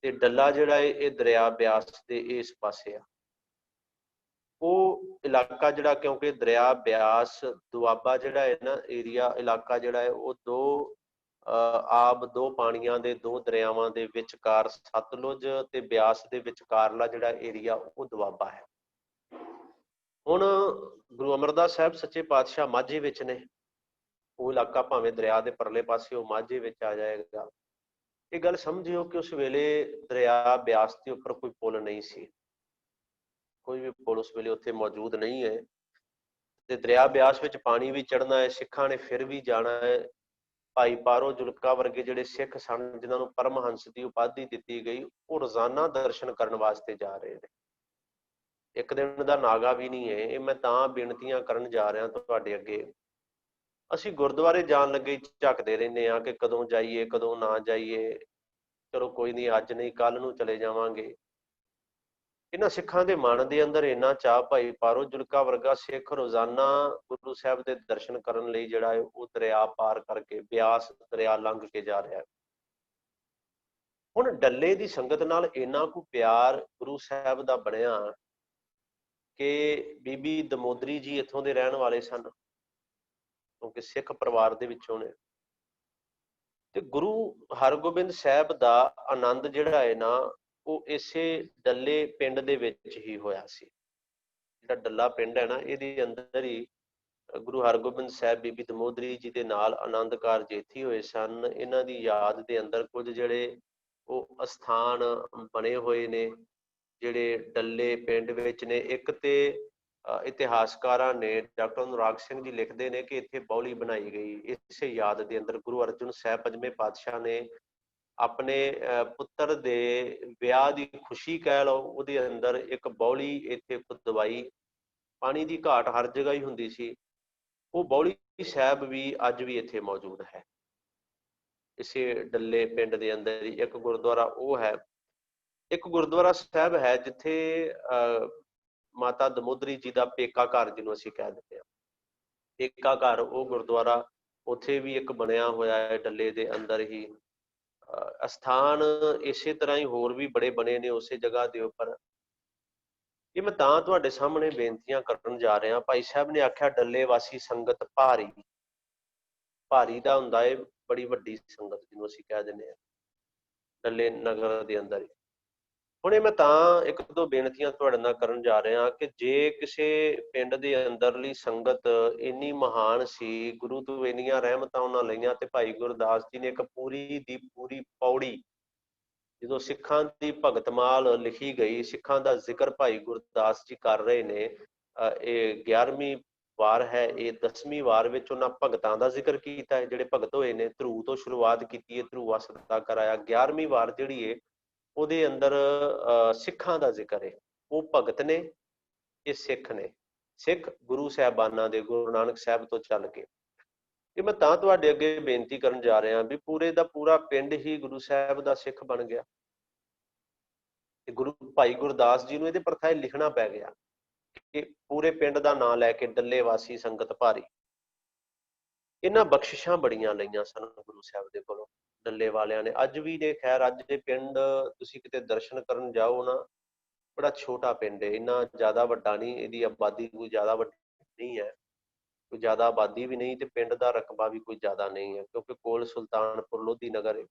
ਤੇ ਡੱਲਾ ਜਿਹੜਾ ਹੈ ਇਹ ਦਰਿਆ ਬਿਆਸ ਦੇ ਇਸ ਪਾਸੇ ਆ। ਉਹ ਇਲਾਕਾ ਜਿਹੜਾ, ਕਿਉਂਕਿ ਦਰਿਆ ਬਿਆਸ ਦੁਆਬਾ ਜਿਹੜਾ ਹੈ ਨਾ ਏਰੀਆ, ਇਲਾਕਾ ਜਿਹੜਾ ਹੈ ਉਹ ਦੋ ਪਾਣੀਆਂ ਦੇ, ਦੋ ਦਰਿਆਵਾਂ ਦੇ ਵਿਚਕਾਰ, ਸਤਲੁਜ ਤੇ ਬਿਆਸ ਦੇ ਵਿਚਕਾਰਲਾ ਜਿਹੜਾ ਏਰੀਆ ਉਹ ਦੁਆਬਾ ਹੈ। ਹੁਣ ਗੁਰੂ ਅਮਰਦਾਸ ਸਾਹਿਬ ਸੱਚੇ ਪਾਤਸ਼ਾਹ ਮਾਝੇ ਵਿੱਚ ਨੇ, ਉਹ ਇਲਾਕਾ ਭਾਵੇਂ ਦਰਿਆ ਦੇ ਪਰਲੇ ਪਾਸੇ ਉਹ ਮਾਝੇ ਵਿੱਚ ਆ ਜਾਏਗਾ। ਇਹ ਗੱਲ ਸਮਝਿਓ ਕਿ ਉਸ ਵੇਲੇ ਦਰਿਆ ਬਿਆਸ ਦੇ ਉੱਪਰ ਕੋਈ ਪੁਲ ਨਹੀਂ ਸੀ, ਕੋਈ ਵੀ ਪੁਲ ਉਸ ਵੇਲੇ ਉੱਥੇ ਮੌਜੂਦ ਨਹੀਂ ਹੈ, ਤੇ ਦਰਿਆ ਬਿਆਸ ਵਿੱਚ ਪਾਣੀ ਵੀ ਚੜ੍ਹਨਾ ਹੈ, ਸਿੱਖਾਂ ਨੇ ਫਿਰ ਵੀ ਜਾਣਾ ਹੈ। ਭਾਈ ਪਾਰੋ ਜੁਲਕਾ ਵਰਗੇ ਜਿਹੜੇ ਸਿੱਖ ਸਨ, ਜਿਨ੍ਹਾਂ ਨੂੰ ਪਰਮਹੰਸ ਦੀ ਉਪਾਧੀ ਦਿੱਤੀ ਗਈ, ਉਹ ਰੋਜ਼ਾਨਾ ਦਰਸ਼ਨ ਕਰਨ ਵਾਸਤੇ ਜਾ ਰਹੇ ਨੇ, ਇੱਕ ਦਿਨ ਦਾ ਨਾਗਾ ਵੀ ਨਹੀਂ ਹੈ। ਇਹ ਮੈਂ ਤਾਂ ਬੇਨਤੀਆਂ ਕਰਨ ਜਾ ਰਿਹਾ ਤੁਹਾਡੇ ਅੱਗੇ। ਅਸੀਂ ਗੁਰਦੁਆਰੇ ਜਾਣ ਲੱਗੇ ਝੱਕਦੇ ਰਹਿੰਦੇ ਹਾਂ ਕਿ ਕਦੋਂ ਜਾਈਏ ਕਦੋਂ ਨਾ ਜਾਈਏ, ਚਲੋ ਕੋਈ ਨਹੀਂ, ਅੱਜ ਨਹੀਂ ਕੱਲ ਨੂੰ ਚਲੇ ਜਾਵਾਂਗੇ। ਇਹਨਾਂ ਸਿੱਖਾਂ ਦੇ ਮਨ ਦੇ ਅੰਦਰ ਇੰਨਾ ਚਾਅ, ਭਾਈ ਪਾਰੋ ਜੁਲਕਾ ਵਰਗਾ ਸਿੱਖ ਰੋਜ਼ਾਨਾ ਗੁਰੂ ਸਾਹਿਬ ਦੇ ਦਰਸ਼ਨ ਕਰਨ ਲਈ ਜਿਹੜਾ ਹੈ ਉਹ ਦਰਿਆ ਪਾਰ ਕਰਕੇ, ਬਿਆਸ ਦਰਿਆ ਲੰਘ ਕੇ ਜਾ ਰਿਹਾ ਹੈ। ਹੁਣ ਡੱਲੇ ਦੀ ਸੰਗਤ ਨਾਲ ਇੰਨਾ ਕੁ ਪਿਆਰ ਗੁਰੂ ਸਾਹਿਬ ਦਾ ਬਣਿਆ ਕਿ ਬੀਬੀ ਦਮੋਦਰੀ ਜੀ ਇੱਥੋਂ ਦੇ ਰਹਿਣ ਵਾਲੇ ਸਨ, ਕਿਉਂਕਿ ਸਿੱਖ ਪਰਿਵਾਰ ਦੇ ਵਿੱਚੋਂ ਨੇ, ਤੇ ਗੁਰੂ ਹਰਗੋਬਿੰਦ ਸਾਹਿਬ ਦਾ ਆਨੰਦ ਜਿਹੜਾ ਹੈ ਨਾ ਉਹ ਇਸੇ ਡੱਲੇ ਪਿੰਡ ਦੇ ਵਿੱਚ ਹੀ ਹੋਇਆ ਸੀ। ਜਿਹੜਾ ਡੱਲਾ ਪਿੰਡ ਹੈ ਨਾ, ਇਹਦੇ ਅੰਦਰ ਹੀ ਗੁਰੂ ਹਰਗੋਬਿੰਦ ਸਾਹਿਬ ਬੀਬੀ ਦਮੋਦਰੀ ਜੀ ਦੇ ਨਾਲ ਆਨੰਦ ਕਾਰਜ ਇੱਥੇ ਹੋਏ ਸਨ। ਇਹਨਾਂ ਦੀ ਯਾਦ ਦੇ ਅੰਦਰ ਕੁਝ ਜਿਹੜੇ ਉਹ ਅਸਥਾਨ ਬਣੇ ਹੋਏ ਨੇ, ਜਿਹੜੇ ਡੱਲੇ ਪਿੰਡ ਵਿੱਚ ਨੇ। ਇੱਕ ਤੇ ਇਤਿਹਾਸਕਾਰਾਂ ਨੇ, ਡਾਕਟਰ ਅਨੁਰਾਗ ਸਿੰਘ ਜੀ ਲਿਖਦੇ ਨੇ ਕਿ ਇੱਥੇ ਬਾਉਲੀ ਬਣਾਈ ਗਈ ਇਸੇ ਯਾਦ ਦੇ ਅੰਦਰ। ਗੁਰੂ ਅਰਜਨ ਸਾਹਿਬ ਪੰਜਵੇਂ ਪਾਤਸ਼ਾਹ ਨੇ ਆਪਣੇ ਪੁੱਤਰ ਦੇ ਵਿਆਹ ਦੀ ਖੁਸ਼ੀ ਕਹਿ ਲਓ, ਉਹਦੇ ਅੰਦਰ ਇੱਕ ਬਾਉਲੀ ਇੱਥੇ ਖੁਦਵਾਈ। ਪਾਣੀ ਦੀ ਘਾਟ ਹਰ ਜਗ੍ਹਾ ਹੀ ਹੁੰਦੀ ਸੀ, ਉਹ ਬਾਉਲੀ ਸਾਹਿਬ ਵੀ ਅੱਜ ਵੀ ਇੱਥੇ ਮੌਜੂਦ ਹੈ। ਇਸੇ ਡੱਲੇ ਪਿੰਡ ਦੇ ਅੰਦਰ ਹੀ ਇੱਕ ਗੁਰਦੁਆਰਾ ਉਹ ਹੈ। ਇੱਕ ਗੁਰਦੁਆਰਾ ਸਾਹਿਬ ਹੈ ਜਿੱਥੇ ਮਾਤਾ ਦਮੋਦਰੀ ਜੀ ਦਾ ਪੇਕਾ ਘਰ ਜਿਹਨੂੰ ਅਸੀਂ ਕਹਿ ਦਿੰਦੇ ਹਾਂ, ਪੇਕਾ ਘਰ ਉਹ ਗੁਰਦੁਆਰਾ ਉੱਥੇ ਵੀ ਇੱਕ ਬਣਿਆ ਹੋਇਆ ਹੈ ਡੱਲੇ ਦੇ ਅੰਦਰ ਹੀ। ਅਸਥਾਨ ਇਸੇ ਤਰ੍ਹਾਂ ਹੀ ਹੋਰ ਵੀ ਬੜੇ ਬਣੇ ਨੇ ਉਸੇ ਜਗ੍ਹਾ ਦੇ ਉੱਪਰ। ਇਹ ਮੈਂ ਤਾਂ ਤੁਹਾਡੇ ਸਾਹਮਣੇ ਬੇਨਤੀਆਂ ਕਰਨ ਜਾ ਰਿਹਾ। ਭਾਈ ਸਾਹਿਬ ਨੇ ਆਖਿਆ ਡੱਲੇ ਵਾਸੀ ਸੰਗਤ ਭਾਰੀ, ਭਾਰੀ ਦਾ ਹੁੰਦਾ ਹੈ ਬੜੀ ਵੱਡੀ ਸੰਗਤ ਜਿਹਨੂੰ ਅਸੀਂ ਕਹਿ ਦਿੰਦੇ ਹਾਂ ਡੱਲੇ ਨਗਰ ਦੇ ਅੰਦਰ ਹੀ। ਹੁਣ ਇਹ ਮੈਂ ਤਾਂ ਇੱਕ ਦੋ ਬੇਨਤੀਆਂ ਤੁਹਾਡੇ ਨਾਲ ਕਰਨ ਜਾ ਰਿਹਾ ਕਿ ਜੇ ਕਿਸੇ ਪਿੰਡ ਦੇ ਅੰਦਰਲੀ ਸੰਗਤ ਇੰਨੀ ਮਹਾਨ ਸੀ, ਗੁਰੂ ਤੋਂ ਇੰਨੀਆਂ ਰਹਿਮਤਾਂ ਉਹਨਾਂ ਲਈਆਂ, ਤੇ ਭਾਈ ਗੁਰਦਾਸ ਜੀ ਨੇ ਇੱਕ ਪੂਰੀ ਦੀ ਪੂਰੀ ਪੌੜੀ, ਜਦੋਂ ਸਿੱਖਾਂ ਦੀ ਭਗਤਮਾਲ ਲਿਖੀ ਗਈ, ਸਿੱਖਾਂ ਦਾ ਜ਼ਿਕਰ ਭਾਈ ਗੁਰਦਾਸ ਜੀ ਕਰ ਰਹੇ ਨੇ। ਇਹ 11ਵੀਂ ਵਾਰ ਹੈ, ਇਹ 10ਵੀਂ ਵਾਰ ਵਿੱਚ ਉਹਨਾਂ ਭਗਤਾਂ ਦਾ ਜ਼ਿਕਰ ਕੀਤਾ ਹੈ, ਜਿਹੜੇ ਭਗਤ ਹੋਏ ਨੇ। ਧਰੂ ਤੋਂ ਸ਼ੁਰੂਆਤ ਕੀਤੀ ਹੈ, ਧਰੂਆ ਸਦਾ ਕਰਾਇਆ। 11ਵੀਂ ਵਾਰ ਜਿਹੜੀ ਹੈ ਉਹਦੇ ਅੰਦਰ ਸਿੱਖਾਂ ਦਾ ਜ਼ਿਕਰ ਹੈ। ਉਹ ਭਗਤ ਨੇ, ਇਹ ਸਿੱਖ ਨੇ, ਸਿੱਖ ਗੁਰੂ ਸਾਹਿਬਾਨਾਂ ਦੇ, ਗੁਰੂ ਨਾਨਕ ਸਾਹਿਬ ਤੋਂ ਚੱਲ ਕੇ। ਇਹ ਮੈਂ ਤਾਂ ਤੁਹਾਡੇ ਅੱਗੇ ਬੇਨਤੀ ਕਰਨ ਜਾ ਰਿਹਾ ਵੀ ਪੂਰੇ ਦਾ ਪੂਰਾ ਪਿੰਡ ਹੀ ਗੁਰੂ ਸਾਹਿਬ ਦਾ ਸਿੱਖ ਬਣ ਗਿਆ। ਤੇ ਭਾਈ ਗੁਰਦਾਸ ਜੀ ਨੂੰ ਇਹਦੇ ਪ੍ਰਥਾਏ ਲਿਖਣਾ ਪੈ ਗਿਆ ਕਿ ਪੂਰੇ ਪਿੰਡ ਦਾ ਨਾਂ ਲੈ ਕੇ ਡੱਲੇ ਵਾਸੀ ਸੰਗਤ ਭਾਰੀ। ਇਹਨਾਂ ਬਖਸ਼ਿਸ਼ਾਂ ਬੜੀਆਂ ਲਈਆਂ ਸਨ ਗੁਰੂ ਸਾਹਿਬ ਦੇ ਕੋਲੋਂ ਡੱਲੇ ਵਾਲਿਆਂ ਨੇ। ਅੱਜ ਵੀ ਨੇ, ਖੈਰ ਅੱਜ ਦੇ ਪਿੰਡ ਤੁਸੀਂ ਕਿਤੇ ਦਰਸ਼ਨ ਕਰਨ ਜਾਓ ਨਾ, ਬੜਾ ਛੋਟਾ ਪਿੰਡ ਹੈ, ਇੰਨਾ ਜ਼ਿਆਦਾ ਵੱਡਾ ਨਹੀਂ, ਇਹਦੀ ਆਬਾਦੀ ਕੋਈ ਜ਼ਿਆਦਾ ਵੱਡੀ ਨਹੀਂ ਹੈ, ਕੋਈ ਜ਼ਿਆਦਾ ਆਬਾਦੀ ਵੀ ਨਹੀਂ, ਤੇ ਪਿੰਡ ਦਾ ਰਕਬਾ ਵੀ ਕੋਈ ਜ਼ਿਆਦਾ ਨਹੀਂ ਹੈ, ਕਿਉਂਕਿ ਕੋਲ ਸੁਲਤਾਨਪੁਰ ਲੋਧੀ ਨਗਰ ਹੈ।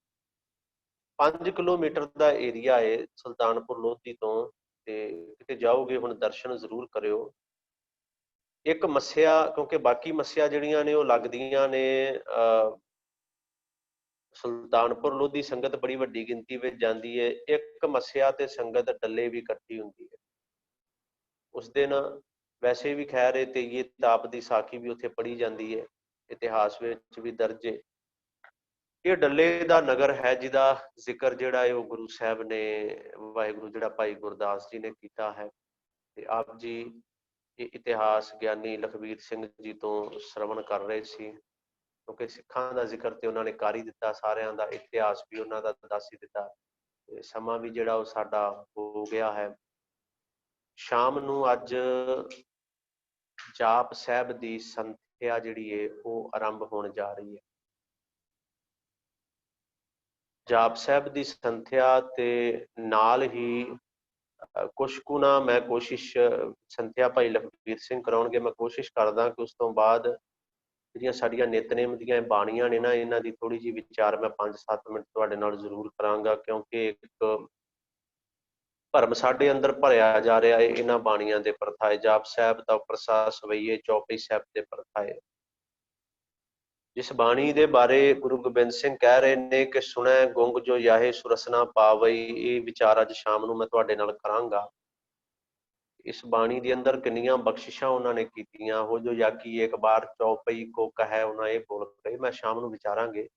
5 ਕਿਲੋਮੀਟਰ ਦਾ ਏਰੀਆ ਹੈ ਸੁਲਤਾਨਪੁਰ ਲੋਧੀ ਤੋਂ, ਤੇ ਕਿਤੇ ਜਾਓਗੇ ਹੁਣ ਦਰਸ਼ਨ ਜ਼ਰੂਰ ਕਰਿਓ। ਇੱਕ ਮੱਸਿਆ, ਕਿਉਂਕਿ ਬਾਕੀ ਮੱਸਿਆ ਜਿਹੜੀਆਂ ਨੇ ਉਹ ਲੱਗਦੀਆਂ ਨੇ ਸੁਲਤਾਨਪੁਰ ਲੋਧੀ, ਸੰਗਤ ਬੜੀ ਵੱਡੀ ਗਿਣਤੀ ਵਿੱਚ ਜਾਂਦੀ ਹੈ। ਇੱਕ ਮੱਸਿਆ ਤੇ ਸੰਗਤ ਡੱਲੇ ਵੀ ਇਕੱਠੀ ਹੁੰਦੀ ਹੈ ਉਸ ਦਿਨ। ਵੈਸੇ ਵੀ ਖੈਰ ਇਹ ਤੇਈਏ ਤਾਪ ਦੀ ਸਾਖੀ ਵੀ ਉੱਥੇ ਪੜ੍ਹੀ ਜਾਂਦੀ ਹੈ, ਇਤਿਹਾਸ ਵਿੱਚ ਵੀ ਦਰਜ ਹੈ। ਇਹ ਡੱਲੇ ਦਾ ਨਗਰ ਹੈ ਜਿਹਦਾ ਜ਼ਿਕਰ ਜਿਹੜਾ ਹੈ ਉਹ ਗੁਰੂ ਸਾਹਿਬ ਨੇ, ਵਾਹਿਗੁਰੂ ਜਿਹੜਾ ਭਾਈ ਗੁਰਦਾਸ ਜੀ ਨੇ ਕੀਤਾ ਹੈ। ਤੇ ਆਪ ਜੀ ਇਹ ਇਤਿਹਾਸ ਗਿਆਨੀ ਲਖਬੀਰ ਸਿੰਘ ਜੀ ਤੋਂ ਸ਼ਰਵਣ ਕਰ ਰਹੇ ਸੀ, ਕਿਉਂਕਿ ਸਿੱਖਾਂ ਦਾ ਜ਼ਿਕਰ ਤੇ ਉਹਨਾਂ ਨੇ ਕਰ ਹੀ ਦਿੱਤਾ, ਸਾਰਿਆਂ ਦਾ ਇਤਿਹਾਸ ਵੀ ਉਹਨਾਂ ਦਾ ਦੱਸ ਹੀ ਦਿੱਤਾ। ਤੇ ਸਮਾਂ ਵੀ ਜਿਹੜਾ ਉਹ ਸਾਡਾ ਹੋ ਗਿਆ ਹੈ। ਸ਼ਾਮ ਨੂੰ ਅੱਜ ਜਾਪ ਸਾਹਿਬ ਦੀ ਸੰਥਿਆ ਜਿਹੜੀ ਹੈ ਉਹ ਆਰੰਭ ਹੋਣ ਜਾ ਰਹੀ ਹੈ। ਜਾਪ ਸਾਹਿਬ ਦੀ ਸੰਥਿਆ ਤੇ ਨਾਲ ਹੀ ਕੁਛ ਕੁ ਨਾ ਮੈਂ ਕੋਸ਼ਿਸ਼, ਸੰਥਿਆ ਭਾਈ ਲਖਬੀਰ ਸਿੰਘ ਕਰਾਉਣਗੇ, ਮੈਂ ਕੋਸ਼ਿਸ਼ ਕਰਦਾ ਕਿ ਉਸ ਤੋਂ ਬਾਅਦ ਜਿਹੜੀਆਂ ਸਾਡੀਆਂ ਨਿਤਨੇਮ ਦੀਆਂ ਬਾਣੀਆਂ ਨੇ ਨਾ, ਇਹਨਾਂ ਦੀ ਥੋੜ੍ਹੀ ਜਿਹੀ ਵਿਚਾਰ ਮੈਂ 5-7 ਮਿੰਟ ਤੁਹਾਡੇ ਨਾਲ ਜ਼ਰੂਰ ਕਰਾਂਗਾ, ਕਿਉਂਕਿ ਇੱਕ ਭਰਮ ਸਾਡੇ ਅੰਦਰ ਭਰਿਆ ਜਾ ਰਿਹਾ ਹੈ ਇਹਨਾਂ ਬਾਣੀਆਂ ਦੇ ਪ੍ਰਥਾਏ। ਜਾਪ ਸਾਹਿਬ ਦਾ ਪ੍ਰਸਾਦ ਸਵਈਏ ਚੌਪਈ ਸਾਹਿਬ ਦੇ ਪ੍ਰਥਾਏ। ਜਿਸ ਬਾਣੀ ਦੇ ਬਾਰੇ ਗੁਰੂ ਗੋਬਿੰਦ ਸਿੰਘ ਕਹਿ ਰਹੇ ਨੇ ਕਿ ਸੁਣੈ ਗੁੰਗ ਜੋ ਯਾਹੇ ਸੁਰਸਨਾ ਪਾਵਈ, ਇਹ ਵਿਚਾਰ ਅੱਜ ਸ਼ਾਮ ਨੂੰ ਮੈਂ ਤੁਹਾਡੇ ਨਾਲ ਕਰਾਂਗਾ। ਇਸ ਬਾਣੀ ਦੇ ਅੰਦਰ ਕਿੰਨੀਆਂ ਬਖਸ਼ਿਸ਼ਾਂ ਉਹਨਾਂ ਨੇ ਕੀਤੀਆਂ, ਹੋ ਜੋ ਯਾਕੀ ਇੱਕ ਬਾਰ ਚੌਪਈ ਕੋ ਕਹੈ, ਉਹਨਾਂ ਇਹ ਬੋਲ ਕੇ ਮੈਂ ਸ਼ਾਮ ਨੂੰ ਵਿਚਾਰਾਂਗੇ।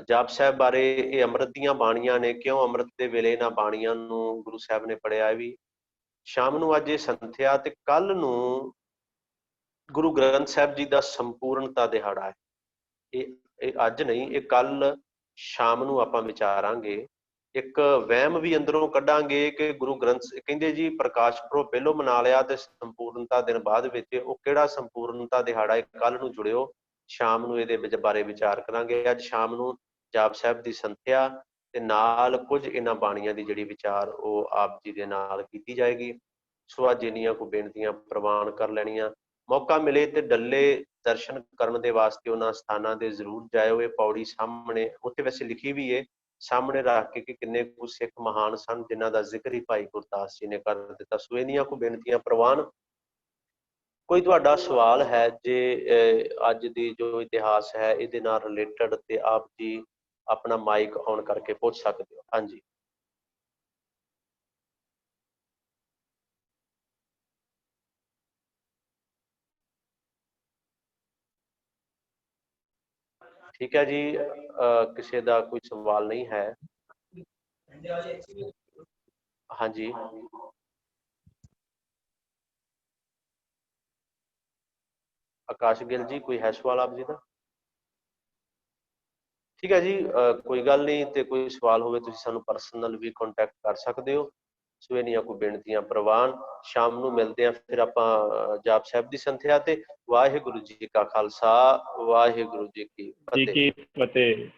ਜਾਪ ਸਾਹਿਬ ਬਾਰੇ ਇਹ ਅੰਮ੍ਰਿਤ ਦੀਆਂ ਬਾਣੀਆਂ ਨੇ, ਕਿਉਂ ਅੰਮ੍ਰਿਤ ਦੇ ਵੇਲੇ ਇਹਨਾਂ ਬਾਣੀਆਂ ਨੂੰ ਗੁਰੂ ਸਾਹਿਬ ਨੇ ਪੜ੍ਹਿਆ ਵੀ। ਸ਼ਾਮ ਨੂੰ ਅੱਜ ਇਹ ਸੰਥਿਆ, ਤੇ ਕੱਲ ਨੂੰ ਗੁਰੂ ਗ੍ਰੰਥ ਸਾਹਿਬ ਜੀ ਦਾ ਸੰਪੂਰਨਤਾ ਦਿਹਾੜਾ ਹੈ। ਇਹ ਅੱਜ ਨਹੀਂ, ਇਹ ਕੱਲ ਸ਼ਾਮ ਨੂੰ ਆਪਾਂ ਵਿਚਾਰਾਂਗੇ। ਇੱਕ ਵਹਿਮ ਵੀ ਅੰਦਰੋਂ ਕੱਢਾਂਗੇ ਕਿ ਗੁਰੂ ਗ੍ਰੰਥ, ਕਹਿੰਦੇ ਜੀ ਪ੍ਰਕਾਸ਼ ਪੁਰਬ ਪਹਿਲੋਂ ਮਨਾ ਲਿਆ ਤੇ ਸੰਪੂਰਨਤਾ ਦਿਨ ਬਾਅਦ ਵਿੱਚ, ਉਹ ਕਿਹੜਾ ਸੰਪੂਰਨਤਾ ਦਿਹਾੜਾ ਹੈ, ਕੱਲ ਨੂੰ ਜੁੜਿਓ, ਸ਼ਾਮ ਨੂੰ ਇਹਦੇ ਵਿੱਚ ਬਾਰੇ ਵਿਚਾਰ ਕਰਾਂਗੇ। ਅੱਜ ਸ਼ਾਮ ਨੂੰ ਜਾਪ ਸਾਹਿਬ ਦੀ ਸੰਥਿਆ ਤੇ ਨਾਲ ਕੁਝ ਇਹਨਾਂ ਬਾਣੀਆਂ ਦੀ ਜਿਹੜੀ ਵਿਚਾਰ ਉਹ ਆਪ ਜੀ ਦੇ ਨਾਲ ਕੀਤੀ ਜਾਏਗੀ। ਸੋ ਅੱਜ ਇੰਨੀਆਂ ਕੁ ਬੇਨਤੀਆਂ ਪ੍ਰਵਾਨ ਕਰ ਲੈਣੀਆਂ। ਮੌਕਾ ਮਿਲੇ ਤੇ ਡੱਲੇ ਦਰਸ਼ਨ ਕਰਨ ਦੇ ਵਾਸਤੇ ਉਹਨਾਂ ਸਥਾਨਾਂ ਦੇ ਜ਼ਰੂਰ ਜਾਇਓ। ਇਹ ਪੌੜੀ ਸਾਹਮਣੇ, ਉੱਥੇ ਵੈਸੇ ਲਿਖੀ ਵੀ ਹੈ ਸਾਹਮਣੇ ਰੱਖ ਕੇ ਕਿ ਕਿੰਨੇ ਕੁ ਸਿੱਖ ਮਹਾਨ ਸਨ ਜਿਨ੍ਹਾਂ ਦਾ ਜ਼ਿਕਰ ਹੀ ਭਾਈ ਗੁਰਦਾਸ ਜੀ ਨੇ ਕਰ ਦਿੱਤਾ। ਸੋ ਇੰਨੀਆਂ ਕੁ ਬੇਨਤੀਆਂ ਪ੍ਰਵਾਨ। ਕੋਈ ਤੁਹਾਡਾ ਸਵਾਲ ਹੈ ਜੇ ਅੱਜ ਦੀ ਜੋ ਇਤਿਹਾਸ ਹੈ ਇਹਦੇ ਨਾਲ ਰਿਲੇਟਡ, ਤੇ ਆਪ ਜੀ ਆਪਣਾ ਮਾਈਕ ਔਨ ਕਰਕੇ ਪੁੱਛ ਸਕਦੇ ਹੋ। ਹਾਂਜੀ, ਠੀਕ ਹੈ ਜੀ। ਕਿਸੇ ਦਾ ਕੋਈ ਸਵਾਲ ਨਹੀਂ ਹੈ? ਹਾਂਜੀ, ਆਕਾਸ਼ ਗਿੱਲ ਜੀ, ਕੋਈ ਹੈ ਸਵਾਲ ਆਪ ਜੀ ਦਾ? ਠੀਕ ਹੈ ਜੀ, ਕੋਈ ਗੱਲ ਨਹੀਂ। ਤੇ ਕੋਈ ਸਵਾਲ ਹੋਵੇ ਤੁਸੀਂ ਸਾਨੂੰ ਪਰਸਨਲ ਵੀ ਕੰਟੈਕਟ ਕਰ ਸਕਦੇ ਹੋ। ਸੋ ਇੰਨੀਆਂ ਕੋਈ ਬੇਨਤੀਆਂ ਪ੍ਰਵਾਨ। ਸ਼ਾਮ ਨੂੰ ਮਿਲਦੇ ਆ ਫਿਰ ਆਪਾਂ ਜਾਪ ਸਾਹਿਬ ਦੀ ਸੰਥਿਆ ਤੇ। ਵਾਹਿਗੁਰੂ ਜੀ ਕਾ ਖਾਲਸਾ, ਵਾਹਿਗੁਰੂ ਜੀ ਕੀ ਫਤਿਹ।